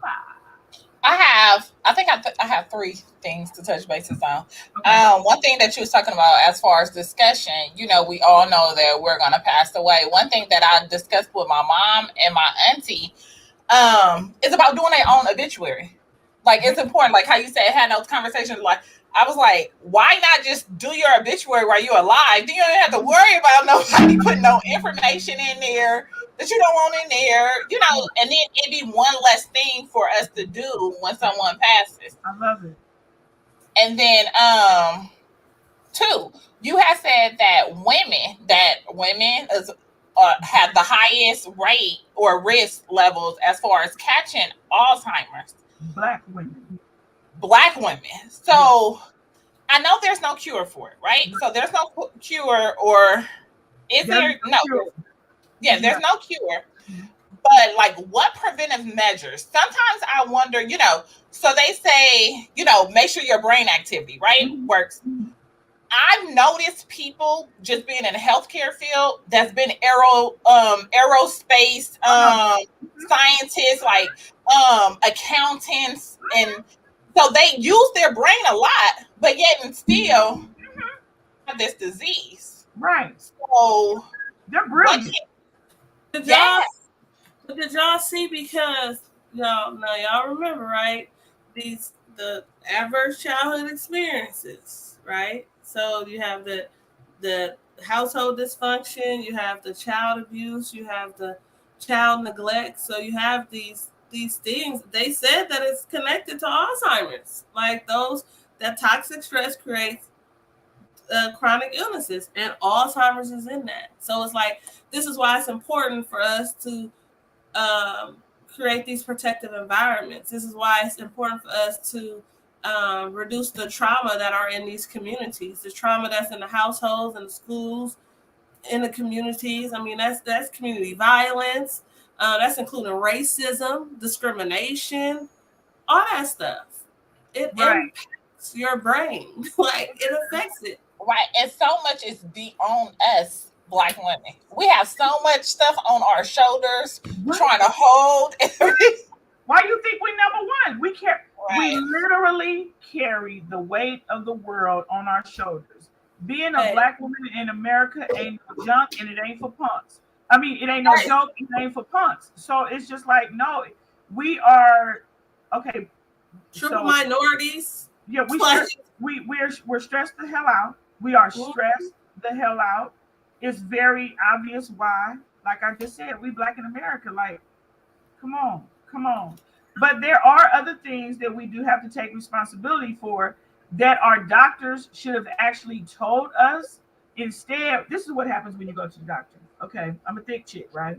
I have 3 things to touch bases on. Okay. One thing that you was talking about as far as discussion, you know, we all know that we're going to pass away. One thing that I discussed with my mom and my auntie is about doing their own obituary. Like, it's important, like how you said, had those conversations. Like, I was like, why not just do your obituary while you're alive? Then you don't have to worry about nobody putting no information in there that you don't want in there, you know, and then it'd be one less thing for us to do when someone passes. I love it. And then 2, you have said that women is, have the highest rate or risk levels as far as catching Alzheimer's. Black women. So I know there's no cure for it, right? So there's no cure, or is there? No. Yeah, there's no cure. But like, what preventive measures? Sometimes I wonder, you know, so they say, you know, make sure your brain activity, right, works. I've noticed people just being in the healthcare field that's been aerospace scientists, like accountants, and so they use their brain a lot, but yet and still have this disease. Right. So they're brilliant. Did y'all see, because y'all remember, right? The adverse childhood experiences, right? So you have the household dysfunction, you have the child abuse, you have the child neglect. So you have these things. They said that it's connected to Alzheimer's. Like that toxic stress creates chronic illnesses, and Alzheimer's is in that. So it's like, this is why it's important for us to create these protective environments. This is why it's important for us to reduce the trauma that are in these communities, the trauma that's in the households and the schools, in the communities. I mean, that's community violence. That's including racism, discrimination, all that stuff. It impacts your brain. Like, it affects it. Right. And so much is beyond us, Black women. We have so much stuff on our shoulders, trying to hold. Why do you think we number one? We literally carry the weight of the world on our shoulders. Being a Black woman in America ain't no junk, and it ain't for punks. I mean, it ain't no joke, it ain't for punks. So it's just like, no, we are okay. Triple So minorities. yeah, we're stressed the hell out. We are stressed the hell out. It's very obvious why. Like I just said, we Black in America. Like, come on, come on. But there are other things that we do have to take responsibility for that our doctors should have actually told us. Instead, this is what happens when you go to the doctor. Okay, I'm a thick chick, right?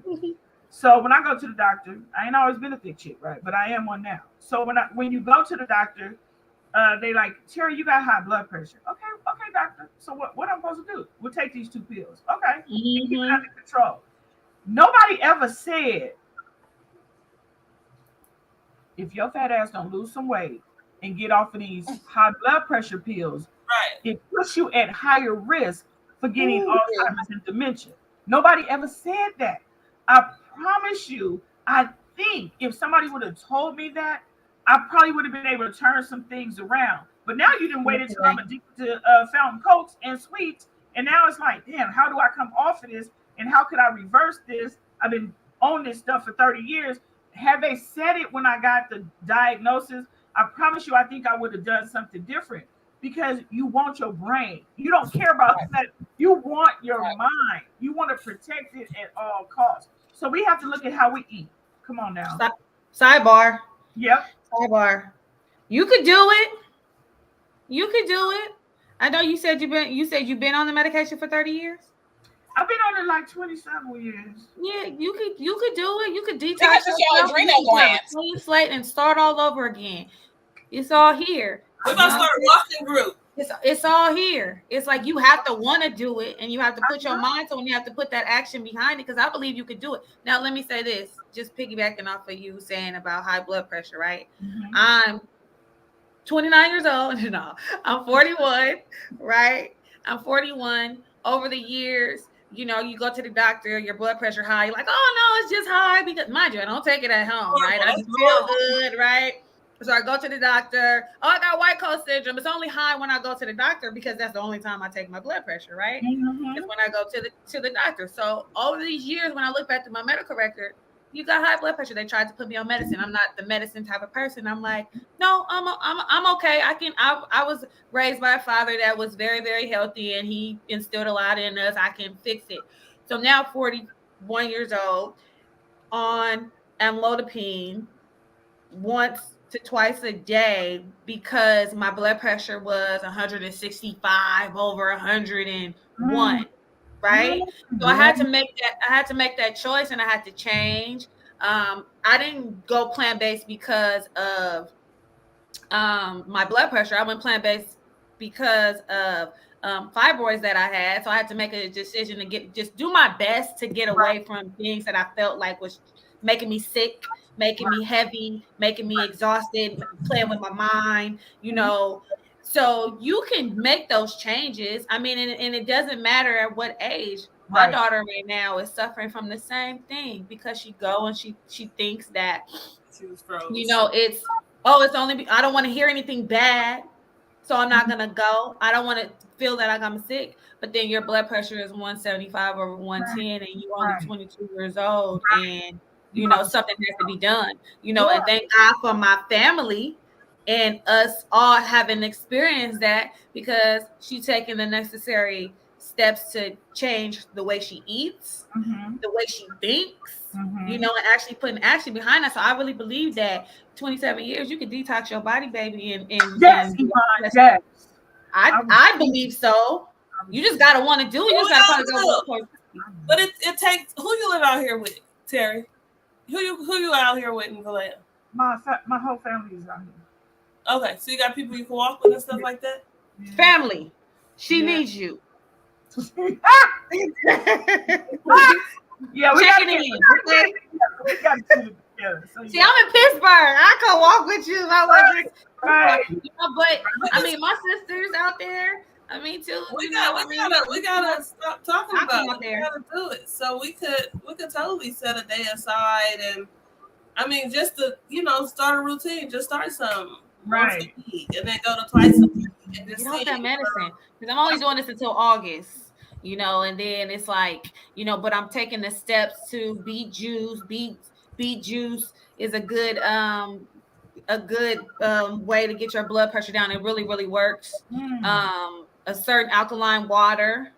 So when I go to the doctor, I ain't always been a thick chick, right? But I am one now. So when you go to the doctor, they like, Teri, you got high blood pressure. Okay, doctor. So what I'm supposed to do? We'll take these 2 pills. Okay, and keep it under control. Nobody ever said, if your fat ass don't lose some weight and get off of these high blood pressure pills, Right. it puts you at higher risk for getting Alzheimer's and dementia. Nobody ever said that. I promise you, I think if somebody would have told me that, I probably would have been able to turn some things around. But now you didn't wait until I'm addicted to fountain cokes and sweets. And now it's like, damn, how do I come off of this? And how could I reverse this? I've been on this stuff for 30 years. Had they said it when I got the diagnosis, I promise you, I think I would have done something different. Because you want your brain. You don't care about that. You want your mind. You want to protect it at all costs. So we have to look at how we eat. Come on now. Sidebar. Yep. Sidebar. You could do it. You could do it. I know you said you've been on the medication for 30 years. I've been on it like 27 years. Yeah, you could do it. You could detox Because it's your adrenal glands. Clean slate and start all over again. It's all here. We're gonna start walking group. It's all here. It's like you have to want to do it, and you have to put your mind to it, and you have to put that action behind it. Because I believe you could do it. Now, let me say this, just piggybacking off of you saying about high blood pressure, right? I'm 29 years old. No, I'm 41, right? I'm 41. Over the years, you know, you go to the doctor, your blood pressure high. You're like, oh no, it's just high. Because mind you, I don't take it at home, right? I just feel good, right? So I go to the doctor. Oh, I got white coat syndrome. It's only high when I go to the doctor because that's the only time I take my blood pressure, right? It's when I go to the doctor. So over these years, when I look back to my medical record, you got high blood pressure. They tried to put me on medicine. I'm not the medicine type of person. I'm like, no, I'm okay. I was raised by a father that was very, very healthy, and he instilled a lot in us. I can fix it. So now 41 years old, on amlodipine once to twice a day because my blood pressure was 165 over 101. Right. So I had to make that choice, and I had to change. I didn't go plant-based because of my blood pressure. I went plant-based because of fibroids that I had. So I had to make a decision to just do my best to get away from things that I felt like was making me sick, making me heavy, making me exhausted, playing with my mind, you know. So you can make those changes. I mean, and it doesn't matter at what age. My daughter right now is suffering from the same thing because she thinks that, She was froze. you know, it's only, I don't want to hear anything bad, so I'm not going to go. I don't want to feel that I'm sick. But then your blood pressure is 175 over 110 and you're only 22 years old, and, you know, something has to be done, you know, and thank God for my family and us all having experienced that, because she's taking the necessary steps to change the way she eats, the way she thinks, you know, and actually putting action behind that. So I really believe that 27 years, you can detox your body, baby. And yes, yes. I believe so. You just got to want to do it. You just got to go. But it takes, who you live out here with, Teri? Who you out here with in Vallejo? My whole family is out here. Okay, so you got people you can walk with and stuff like that? Family. She needs you. Yeah, we got to get it together. So, see, I'm in Pittsburgh. I can walk with you. Right. You know, but I mean, my sister's out there. I mean, too. We gotta stop talking about it. We gotta do it. So we could totally set a day aside, and I mean, just to, you know, start a routine. Just start something. Once a week, and then go to twice a week. And just get off that medicine, because I'm only doing this until August, you know, and then it's like, you know, but I'm taking the steps to beat juice, beat beet juice is a good way to get your blood pressure down. It really, really works. A certain alkaline water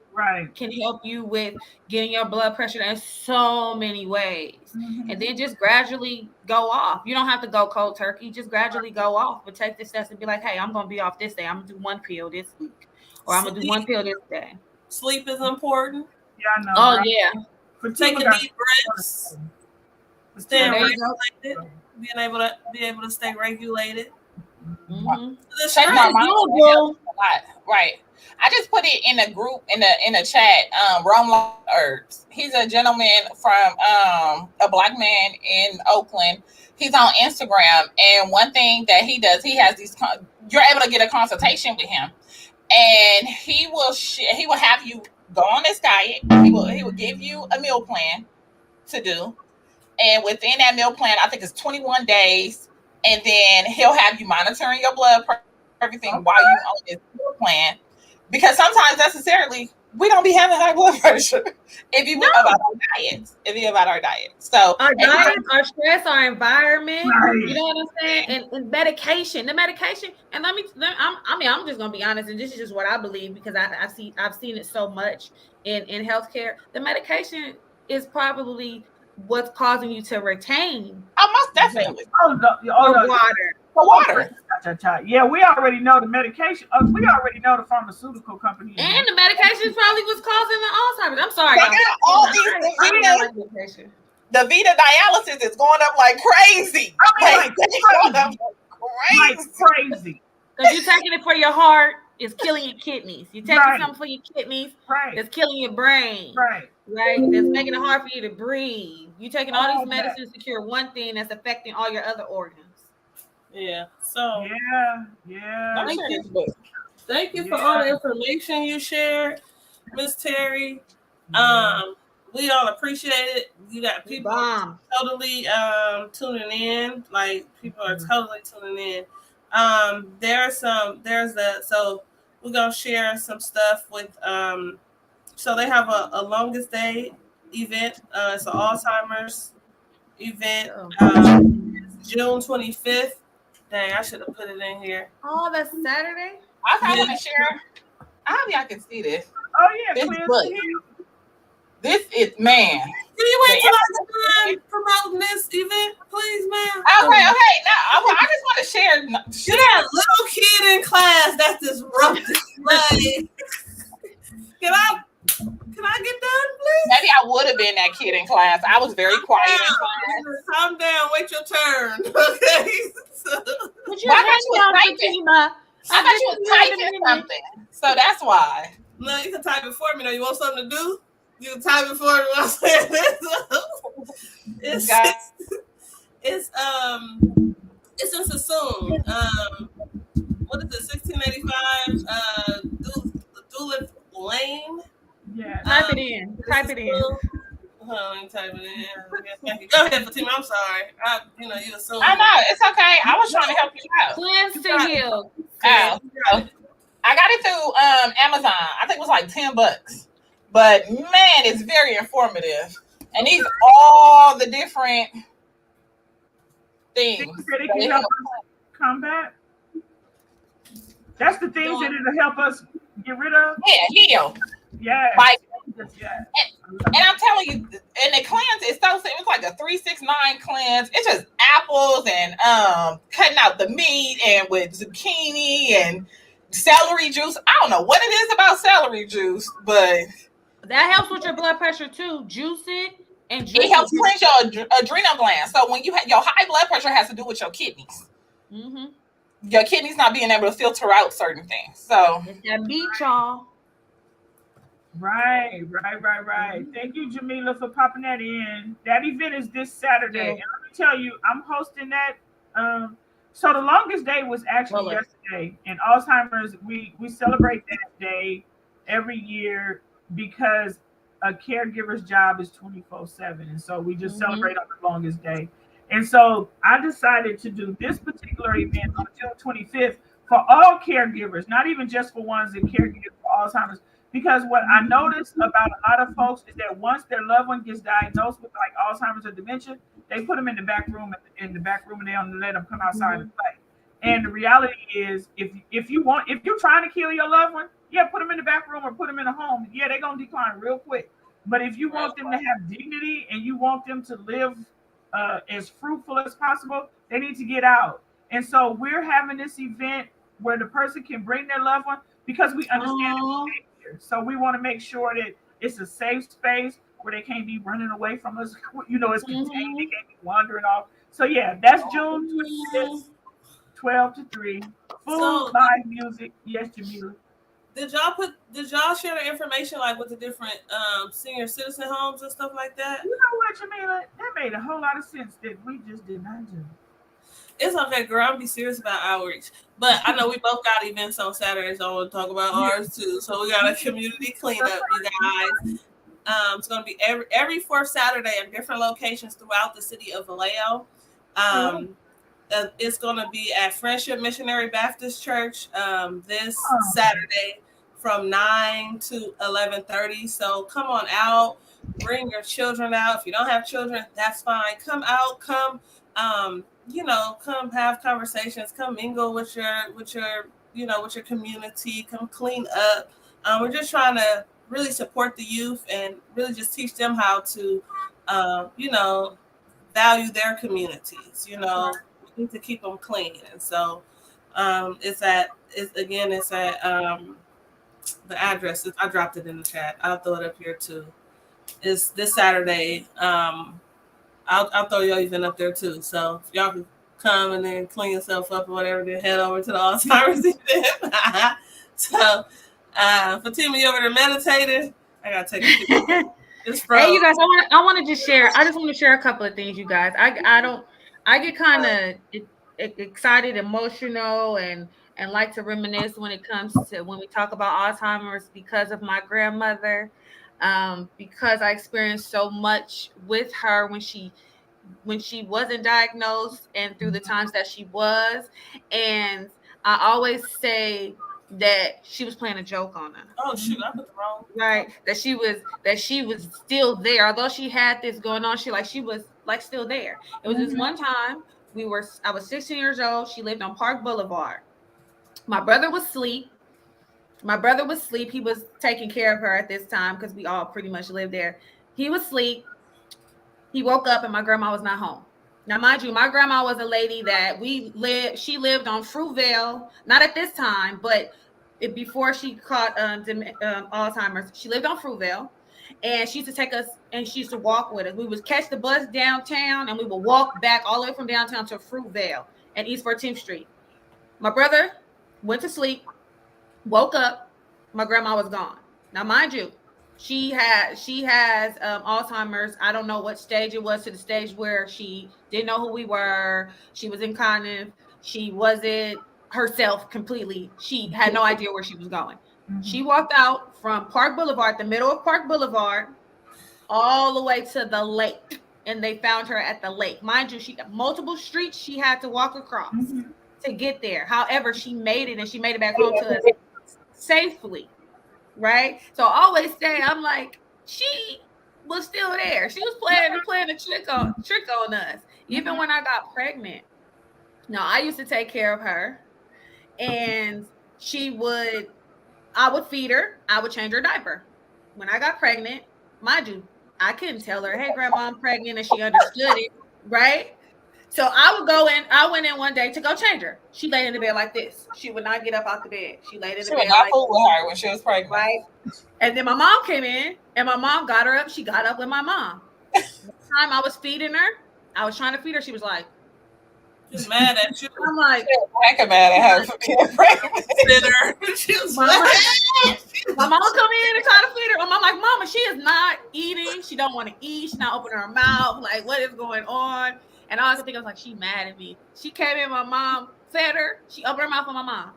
can help you with getting your blood pressure down in so many ways. And then just gradually go off. You don't have to go cold turkey. Just gradually go off, but take the steps and be like, hey, I'm going to be off this day. I'm going to do 1 pill this week, or I'm going to do 1 pill this day. Sleep is important. Yeah, I know. Oh, right? yeah. For taking deep breaths, staying regulated, being able to stay regulated. Check my mind. Right. I just put it in a group in the chat. Rome Herbs. He's a gentleman from a black man in Oakland. He's on Instagram, and one thing that he does, he has these. You're able to get a consultation with him, and he will have you go on this diet. He will give you a meal plan to do, and within that meal plan, I think it's 21 days, and then he'll have you monitoring your blood pressure, everything while you on this meal plan. Because sometimes necessarily we don't be having high blood pressure if you about our diet. So our diet, our stress, our environment, you know what I'm saying? And medication, the medication. And I'm just gonna be honest, and this is just what I believe because I've seen it so much in healthcare. The medication is probably what's causing you to retain. Oh, most definitely. Water. Yeah, we already know the medication. We already know the pharmaceutical company. And the medication is probably what's causing the Alzheimer's. I'm sorry. The Vita dialysis is going up like crazy. Crazy. Because you're taking it for your heart, it's killing your kidneys. You're taking something for your kidneys, it's killing your brain. Right. It's making it hard for you to breathe. You're taking all these medicines to cure one thing that's affecting all your other organs. Yeah. So Thank you for all the information you shared, Miss Teri. We all appreciate it. You got people totally tuning in. Like people are totally tuning in. So we're gonna share some stuff with so they have a longest day event. It's an Alzheimer's event. It's June 25th. Dang, I should have put it in here. Oh, that's Saturday? I want to share. I hope y'all can see this. Oh, yeah. This is, man. Can you wait till I'm done promoting this event, please, man? Okay. Now, I just want to share. You got a little kid in class that's disruptive. Like, can I get done, please? Maybe I would have been that kid in class. I was very quiet in class. Calm down. Wait your turn. Okay. I thought you was typing something. So that's why. No, you can type it for me. Though. You want something to do? You can type it for me while I'm saying this. It's in Sassoon. What is it? 1685 Duluth Lane. Yeah. Type it in. Let me type it in. Go ahead, Fatima. I'm sorry. You assume. I know. It's okay. I was trying to help you out. Cleanse to heal. I got it through Amazon. I think it was like $10. But man, it's very informative. And these are all the different things. That can help us combat. That's the things that it'll help us get rid of. Yeah, heal. Yeah. And I'm telling you, and the cleanse is so simple. It's like a 369 cleanse. It's just apples and cutting out the meat and with zucchini and celery juice. I don't know what it is about celery juice, but that helps with your blood pressure too. Juice it and it helps cleanse your adrenal glands. So when you have your high blood pressure has to do with your kidneys. Mm-hmm. Your kidneys not being able to filter out certain things. So it's that meat, y'all. Right. Thank you, Jamila, for popping that in. That event is this Saturday. And let me tell you, I'm hosting that. So the longest day was actually yesterday. And Alzheimer's, we celebrate that day every year because a caregiver's job is 24/7. And so we just celebrate on the longest day. And so I decided to do this particular event on June 25th for all caregivers, not even just for ones that caregivers for Alzheimer's. Because what I noticed about a lot of folks is that once their loved one gets diagnosed with like Alzheimer's or dementia, they put them in the back room, and they don't let them come outside and play. And the reality is, if you're trying to kill your loved one, yeah, put them in the back room or put them in a home. Yeah, they're gonna decline real quick. But if you want them to have dignity and you want them to live as fruitful as possible, they need to get out. And so we're having this event where the person can bring their loved one because we understand the behavior. So we want to make sure that it's a safe space where they can't be running away from us. It's contained. They can't be wandering off. So yeah, that's June 25th, 12 to 3. Food, live music. Yes, Jamila. Did y'all share the information like with the different senior citizen homes and stuff like that? You know what, Jamila? That made a whole lot of sense that we just did not do. It's okay, girl. I'll be serious about outreach. But I know we both got events on Saturdays. I want to talk about ours too. So we got a community cleanup, you guys. It's going to be every fourth Saturday in different locations throughout the city of Vallejo. It's going to be at Friendship Missionary Baptist Church this Saturday from 9 to 11:30. So come on out. Bring your children out. If you don't have children, that's fine. Come out. Come. Come have conversations, come mingle with your community, come clean up. We're just trying to really support the youth and really just teach them how to, value their communities. We need to keep them clean. And so it's at the address. I dropped it in the chat. I'll throw it up here too. It's this Saturday. I'll throw your event up there too. So if y'all can come and then clean yourself up or whatever, then head over to the Alzheimer's event. So Fatima, you over there meditating? I gotta take a picture. Hey, you guys, I want to just share. I just want to share a couple of things, you guys. I get kind of excited, emotional, and like to reminisce when it comes to when we talk about Alzheimer's because of my grandmother. Because I experienced so much with her when she wasn't diagnosed and through the times that she was. And I always say that she was playing a joke on us. Oh shoot, I put the wrong. Right. That she was still there. Although she had this going on, she was still there. It was this one time I was 16 years old. She lived on Park Boulevard. My brother was asleep. He was taking care of her at this time because we all pretty much lived there. He was asleep. He woke up and my grandma was not home. Now, mind you, my grandma was a lady that she lived on Fruitvale, not at this time, but before she caught Alzheimer's. She lived on Fruitvale, and she used to take us and she used to walk with us. We would catch the bus downtown and we would walk back all the way from downtown to Fruitvale and East 14th Street. My brother went to sleep. Woke up, my grandma was gone. Now, mind you, she has Alzheimer's. I don't know what stage it was, to the stage where she didn't know who we were. She was incontinent. She wasn't herself completely. She had no idea where she was going. Mm-hmm. She walked out from Park Boulevard, the middle of Park Boulevard, all the way to the lake, and they found her at the lake. Mind you, she got multiple streets she had to walk across to get there. However, she made it, and she made it back home to us safely, right? So I always say, I'm like, she was still there. She was playing a trick on us. Even when I got pregnant. Now, I used to take care of her, and I would feed her. I would change her diaper. When I got pregnant, mind you, I couldn't tell her, hey, grandma, I'm pregnant, and she understood it, right? So I went in one day to go change her. She laid in the bed like this. She would not get up out the bed. She laid in the bed. She would not fool with her when she was pregnant. Right. And then my mom came in and my mom got her up. She got up with my mom. The time I was feeding her, I was trying to feed her. She was like, just mad at you. I'm like, mad at her for being pregnant. My mom come in and try to feed her. I'm like, Mama, she is not eating. She don't want to eat. She's not opening her mouth. Like, what is going on? And I was thinking, I was like, she mad at me. She came in, my mom fed her. She opened her mouth for my mom.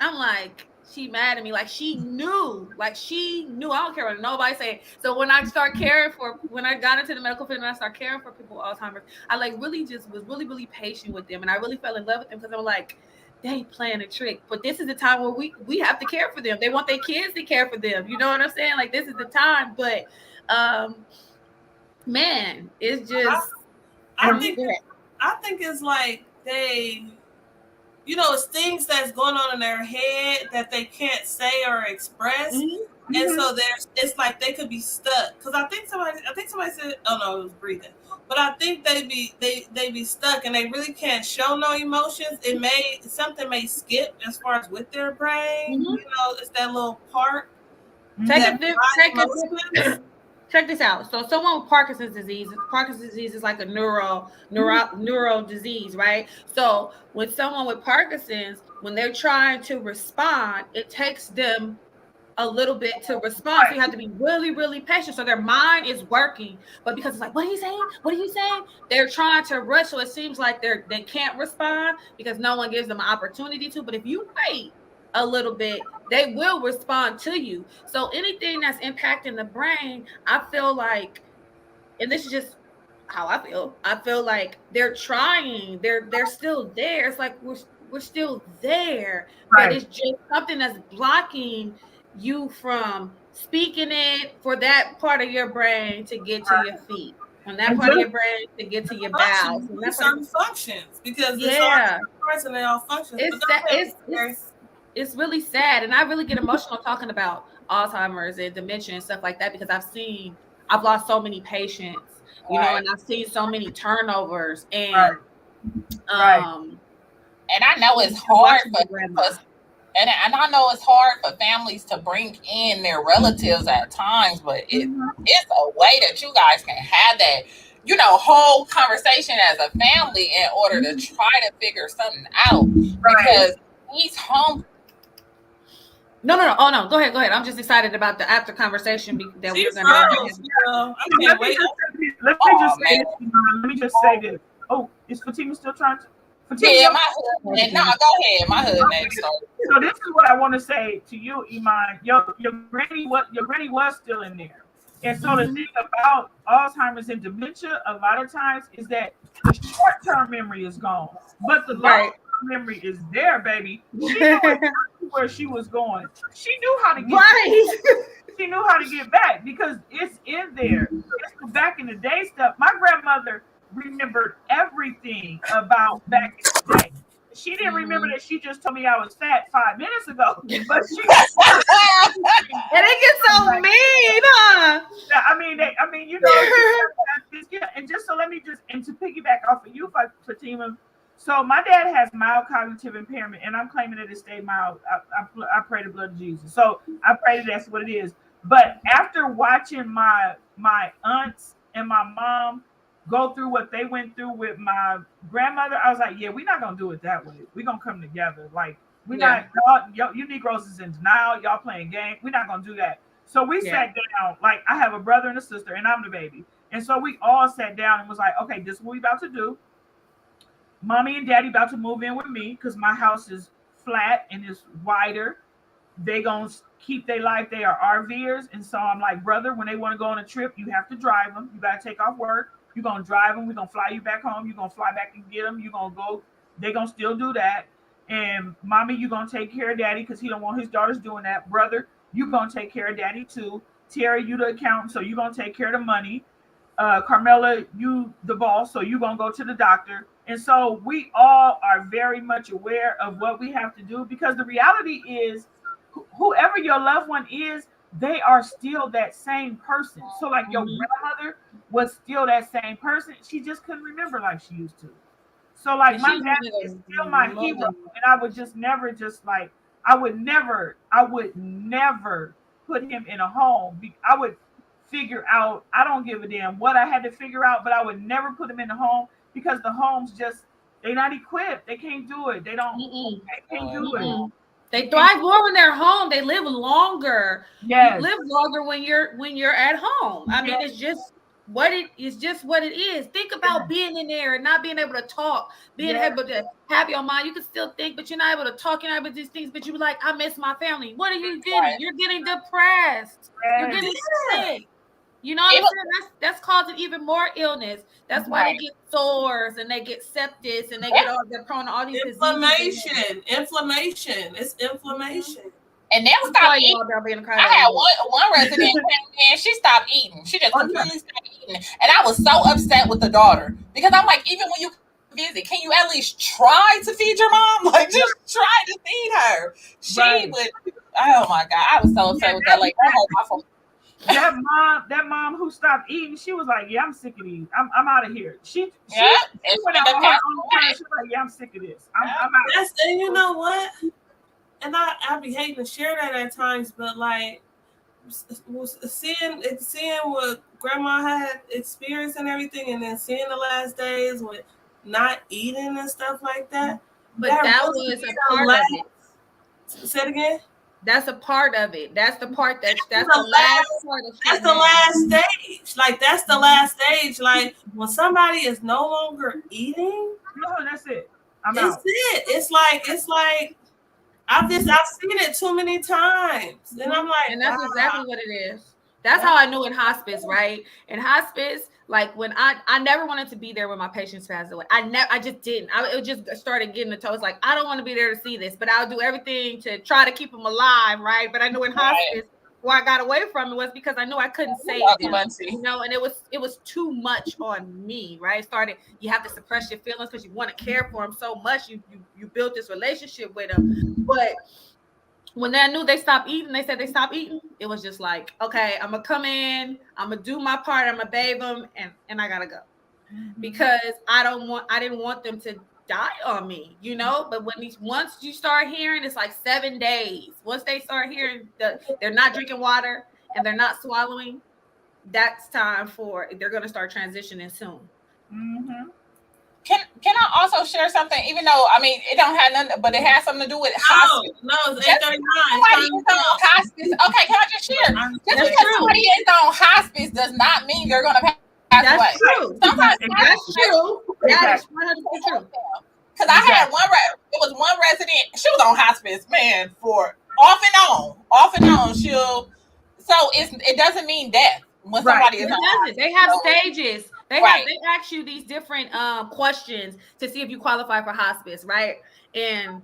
I'm like, she mad at me. Like, she knew. I don't care what nobody say. So when I got into the medical field and I started caring for people with Alzheimer's, I really just was really, really patient with them. And I really fell in love with them because I'm like, they playing a trick. But this is the time where we have to care for them. They want their kids to care for them. You know what I'm saying? Like, this is the time. But, man, it's just... I think it's like they, it's things that's going on in their head that they can't say or express. Mm-hmm. And so it's like they could be stuck. Because I think somebody said, oh no, it was breathing. But I think they be stuck and they really can't show no emotions. Something may skip as far as with their brain. Mm-hmm. It's that little part. Check this out. So someone with Parkinson's disease is like a neuro disease, right? So when someone with Parkinson's, when they're trying to respond, it takes them a little bit to respond. So you have to be really, really patient. So their mind is working, but because it's like, what are you saying? What are you saying? They're trying to rush. So it seems like they can't respond because no one gives them an opportunity to. But if you wait a little bit, they will respond to you. So anything that's impacting the brain, I feel like, and this is just how I feel like they're trying, they're still there. It's like we're still there, but it's just something that's blocking you from speaking it for that part of your brain to get to your feet, from that part of your brain to get to your bowels. Certain functions, because it's all parts and they all function. It's really sad, and I really get emotional talking about Alzheimer's and dementia and stuff like that because I've lost so many patients, and I've seen so many turnovers, and and I know it's hard and I know it's hard for families to bring in their relatives at times, but it's a way that you guys can have that, whole conversation as a family in order to try to figure something out. Because he's home. No. Oh no, go ahead. I'm just excited about the after conversation that we're gonna have. Let me just say this. Oh, is Fatima still trying to? Yeah, my husband. No, go ahead. My husband. So this is what I want to say to you, Iman. Your granny was still in there. And so the thing about Alzheimer's and dementia, a lot of times, is that the short-term memory is gone, but the long-term memory is there, baby. She knew exactly where she was going. She knew how to get back. She knew how to get back because it's in there. It's the back in the day stuff. My grandmother remembered everything about back in the day. She didn't remember that she just told me I was fat 5 minutes ago, but she. And it gets so mean, huh? I mean, and just so and to piggyback off of you, Fatima. So my dad has mild cognitive impairment, and I'm claiming that it stayed mild. I pray the blood of Jesus. So I pray that that's what it is. But after watching my aunts and my mom go through what they went through with my grandmother, I was like, yeah, we're not gonna do it that way. We're gonna come together. Like we're not, you Negroes is in denial. Y'all playing games. We're not gonna do that. So we sat down. Like I have a brother and a sister, and I'm the baby. And so we all sat down and was like, okay, this is what we about to do. Mommy and Daddy about to move in with me because my house is flat and it's wider. They gonna keep their life. They are RVers, and so I'm like, brother, when they want to go on a trip, you have to drive them. You gotta take off work. You're gonna drive them. We're gonna fly you back home. You're gonna fly back and get them. You're gonna go. They're gonna still do that. And mommy, you're gonna take care of Daddy because he don't want his daughters doing that. Brother, you're gonna take care of Daddy too. Teri, you the accountant, so you're gonna take care of the money. Carmela, you the boss, so you're gonna go to the doctor. And so we all are very much aware of what we have to do because the reality is whoever your loved one is, they are still that same person. So like your grandmother was still that same person. She just couldn't remember like she used to. So like my dad is still my hero. And I would just never I would never put him in a home. I would figure out, I don't give a damn what I had to figure out, but I would never put him in the home because the homes they're not equipped. They can't do it. They can't do it. They thrive more when they're home. They live longer. Yes. You live longer when you're at home. I mean, it's just what it is. Think about being in there and not being able to talk, being able to have your mind. You can still think, but you're not able to talk. You're not able to do these things, but you're like, I miss my family. What are you getting? You're getting depressed. You're getting sick. You know what I'm saying? That's causing even more illness. That's why they get sores and they get sepsis and they're prone to all these inflammation. Inflammation. It's inflammation. And they'll stop eating. I had one resident and she stopped eating. She just completely stopped eating. eating. And I was so upset with the daughter because I'm like, even when you visit, can you at least try to feed your mom? Like, just try to feed her. She would, oh my God, I was so upset with that. Like, that mom who stopped eating, she was like, "Yeah, I'm sick of these. I'm out of here." She went out on her own time. She was like, "Yeah, I'm sick of this. I'm out." And you know what? And I be hating to share that at times, but like seeing what grandma had experienced and everything, and then seeing the last days with not eating and stuff like that. But that was a part of it. Say it again. That's a part of it. That's the part that's the last part of it. That's the last stage. Like, that's the last stage. Like, when somebody is no longer eating, no, that's it. That's it. It's like I've seen it too many times, and I'm like, and that's exactly what it is. That's how I knew in hospice, right? In hospice, like when I never wanted to be there when my patients passed away. I just didn't. It just started getting the toes. Like, I don't want to be there to see this, but I'll do everything to try to keep them alive, right? But I knew in hospice, where I got away from it was because I knew I couldn't save them, you know, and it was too much on me, right? You have to suppress your feelings because you want to care for them so much. You built this relationship with them, but when I knew they stopped eating, they said they stopped eating. It was just like, okay, I'm gonna come in, I'm gonna do my part, I'm gonna bathe them, and I gotta go, because I didn't want them to die on me, you know. But once you start hearing, it's like 7 days. Once they start hearing they're not drinking water and they're not swallowing, that's time for they're gonna start transitioning soon. Mm-hmm. Can I also share something? Even though, I mean, it don't have nothing, but it has something to do with hospice. No, it's 8:39. Somebody is on hospice. Okay, can I just share? Just because somebody is on hospice does not mean you're going to pass away. True. Sometimes that's true. That is 100% true. Because I had one resident. She was on hospice, man, for off and on. It doesn't mean death when somebody is on hospice. They have stages. They ask you these different questions to see if you qualify for hospice, right? And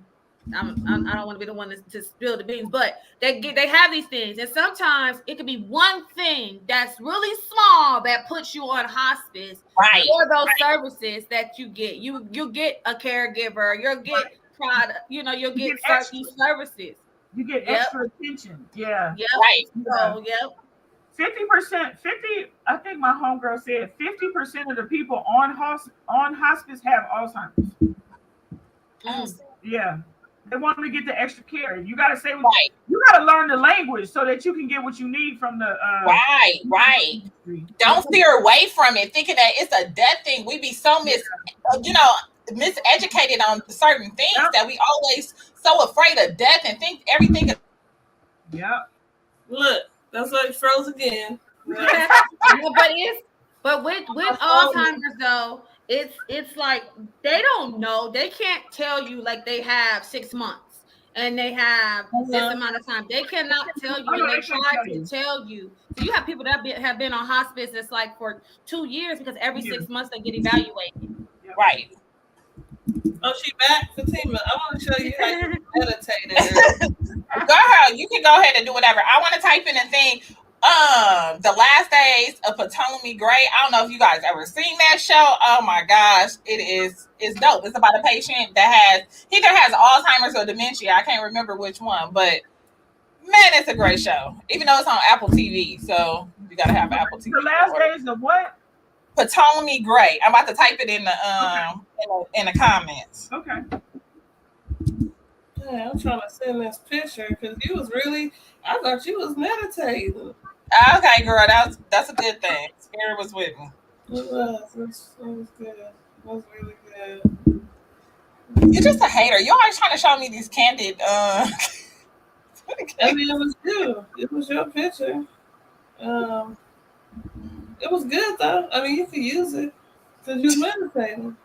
I don't want to be the one to spill the beans, but they have these things, and sometimes it could be one thing that's really small that puts you on hospice for those services that you get. You get a caregiver, you'll get product, you know, you'll get certain services. You get extra attention. Yeah. Yep. Right. So, 50%, I think my homegirl said 50% of the people on hospice have Alzheimer's. Yeah. They want to get the extra care. You got to say, you got to learn the language so that you can get what you need from the right. Don't steer away from it, thinking that it's a death thing. We be so miseducated on certain things that we always so afraid of death and think everything. Look. That's why it froze again. But with Alzheimer's though, it's like they don't know. They can't tell you like they have 6 months and they have this amount of time. They cannot tell you, and they try to tell you. So you have people that have been on hospice. It's like for 2 years because every 6 months they get evaluated. Right. Oh, she back, Fatima. I want to show you how you meditate. Girl, you can go ahead and do whatever. I want to type in a thing. The Last Days of Ptolemy Gray. I don't know if you guys ever seen that show. Oh my gosh, it's dope. It's about a patient that either has Alzheimer's or dementia. I can't remember which one, but man, it's a great show. Even though it's on Apple TV, so you gotta have Apple TV. The Last Days of what? Ptolemy Gray. I'm about to type it in the in the comments. Okay. Yeah, I'm trying to send this picture because I thought you was meditating. Okay, girl, that's a good thing. Spirit was with me. It was good. It was really good. You're just a hater. You're always trying to show me these candid. I mean, it was good. It was your picture. It was good though. I mean, you could use it because you was meditating.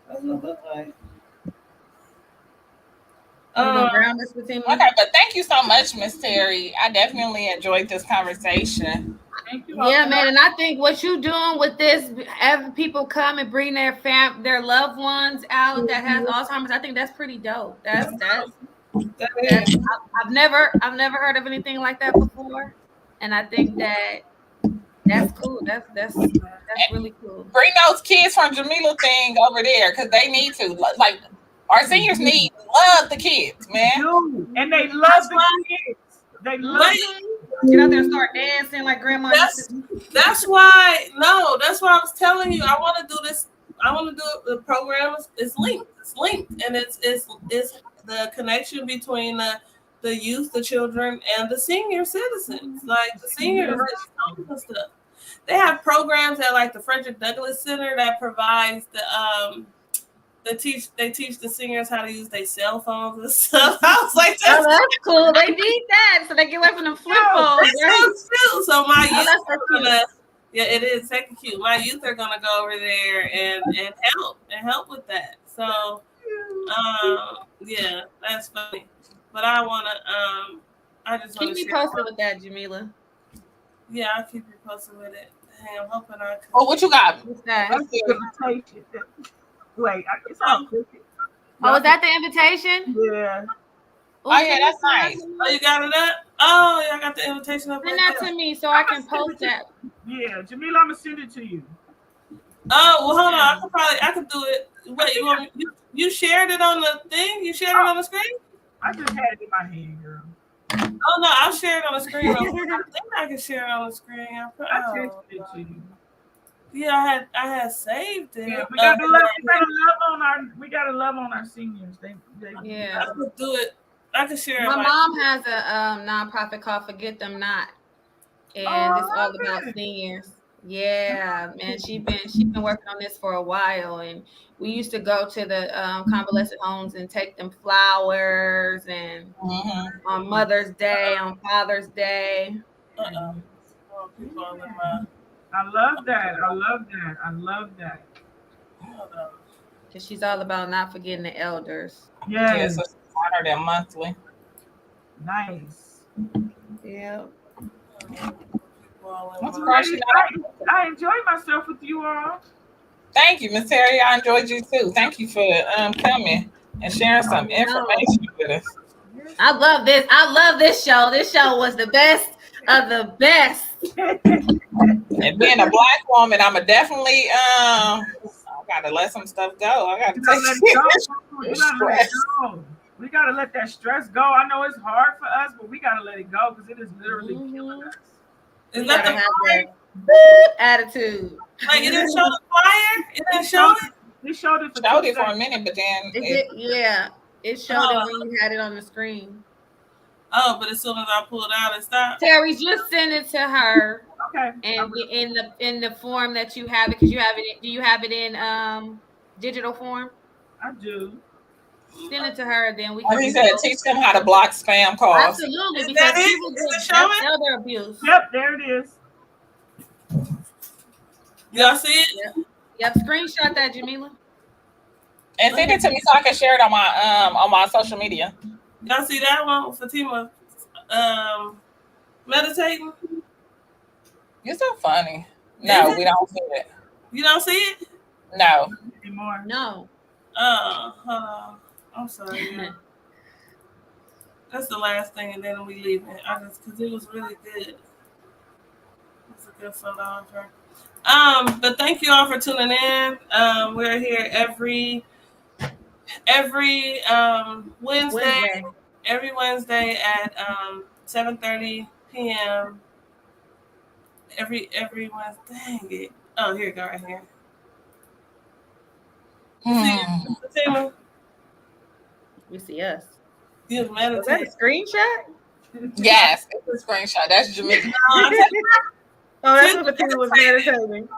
That's what it looked like. Okay, but thank you so much, Miss Teri. I definitely enjoyed this conversation. Thank you. Yeah, man, and I think what you doing with this, having people come and bring their loved ones out that has Alzheimer's, I think that's pretty dope. That's I've never heard of anything like that before, and I think that That's cool. That's really cool. Bring those kids from Jamila thing over there because they need to. Like our seniors love the kids, man. Dude, and they love the kids. They love Get out there and start dancing like grandma. That's why I was telling you I want to do this. I want to do the program is linked. It's linked, and it's the connection between the youth, the children, and the senior citizens. Like the seniors, and stuff. They have programs at like the Frederick Douglass Center that provides they teach the seniors how to use their cell phones and stuff. I was like, that's cool. They need that so they get away from the flip phones. So my youth, it is second cute. My youth are gonna go over there and help with that. So that's funny. But I wanna I just want to keep me posted with that, Jamila. Yeah, I'll keep you posted with it. Hey, I'm hoping I can. Oh, what you got? What's that? Wait, it's all cricket. Oh, is that the invitation? Yeah. Oh, yeah, that's nice. Oh, you got it up? Oh, yeah, I got the invitation up. Send that to me so I can post that. Yeah, Jamila, I'm gonna send it to you. Oh, well, hold on. I could do it. Wait, you shared it on the thing? You shared it on the screen? I just had it in my hand, girl. Oh no, I'll share it on the screen. I think I can share it on the screen. I texted it to you. Yeah, I had saved it. Yeah, we gotta love on our seniors. They I could do it. I could share it. My mom has a nonprofit called Forget Them Not, and it's all about seniors. Yeah, man, she's been working on this for a while, and we used to go to the convalescent homes and take them flowers, and on Mother's Day, on Father's Day. I love that. Because she's all about not forgetting the elders. Yes. So she's honored them monthly. Nice. Yeah. I enjoyed myself with you all. Thank you, Miss Teri. I enjoyed you too. Thank you for coming and sharing some information with us. I love this. I love this show. This show was the best of the best. And being a Black woman, I'm a definitely I gotta let some stuff go. I gotta We gotta let that stress go. I know it's hard for us, but we gotta let it go because it is literally killing us. Is that the attitude? Like it didn't show the flyer? It didn't show it? It showed it for a minute, but then it showed it when you had it on the screen. Oh, but as soon as I pulled out, it stopped. Teri, just send it to her. Okay. And in the form that you have it, because you have it. Do you have it in digital form? I do. Send it to her, then we can. He said teach them how to block spam calls. Absolutely, because people get elder abuse. Yep, there it is. Y'all see it? Yep. Screenshot that, Jamila. And send it to me so I can share it on my social media. Y'all see that one, Fatima? Meditating. You're so funny. No, we don't see it. You don't see it? No. Anymore. No. I'm sorry. Yeah. That's the last thing, and then we leave it. Because it was really good. It's a good fun offer. But thank you all for tuning in. We're here every Wednesday. Every Wednesday at 7:30 p.m. Every Wednesday. Dang it. Oh, here you go, right here. See, we see us. You meditate. Was that a screenshot? Yes, it's a screenshot. That's Jamaica. Oh, that's what the people was meditating.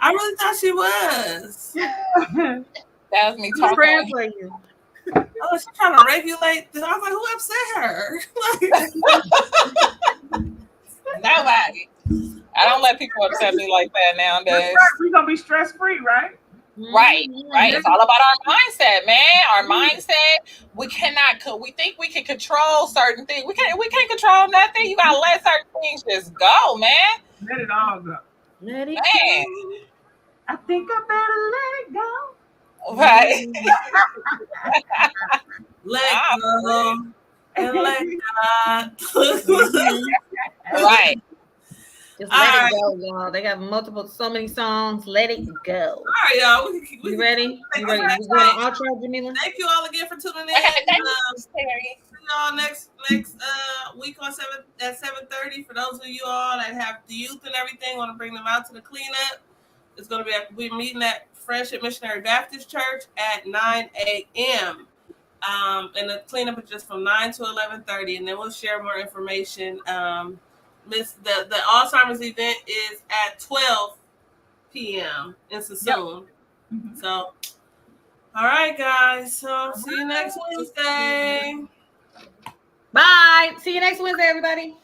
I really thought she was. That was me talking. Translating. Oh, she's trying to regulate this. I was like, who upset her? Nobody. I don't let people upset me like that nowadays. We're gonna be stress free, right? Right. It's all about our mindset, man. Our mindset. We think we can control certain things. We can't control nothing. You gotta let certain things just go, man. Let it all go. Let it go. I think I better let it go. Right. Let go and let God. Right. Just All let right. it go, y'all. They got so many songs. Let it go. All right, y'all. You ready? You ready? Okay. You going to outro, Jamila? Thank you all again for tuning in. Okay, thanks, Teri. See y'all next week on 7:30. For those of you all that have the youth and everything, want to bring them out to the cleanup. It's going to be we're meeting at Friendship Missionary Baptist Church at 9 a.m. And the cleanup is just from 9 to 11:30, and then we'll share more information. The Alzheimer's event is at 12 p.m. in Sassoon. Mhm. So, all right, guys. So, see you next Wednesday. Bye. See you next Wednesday, everybody.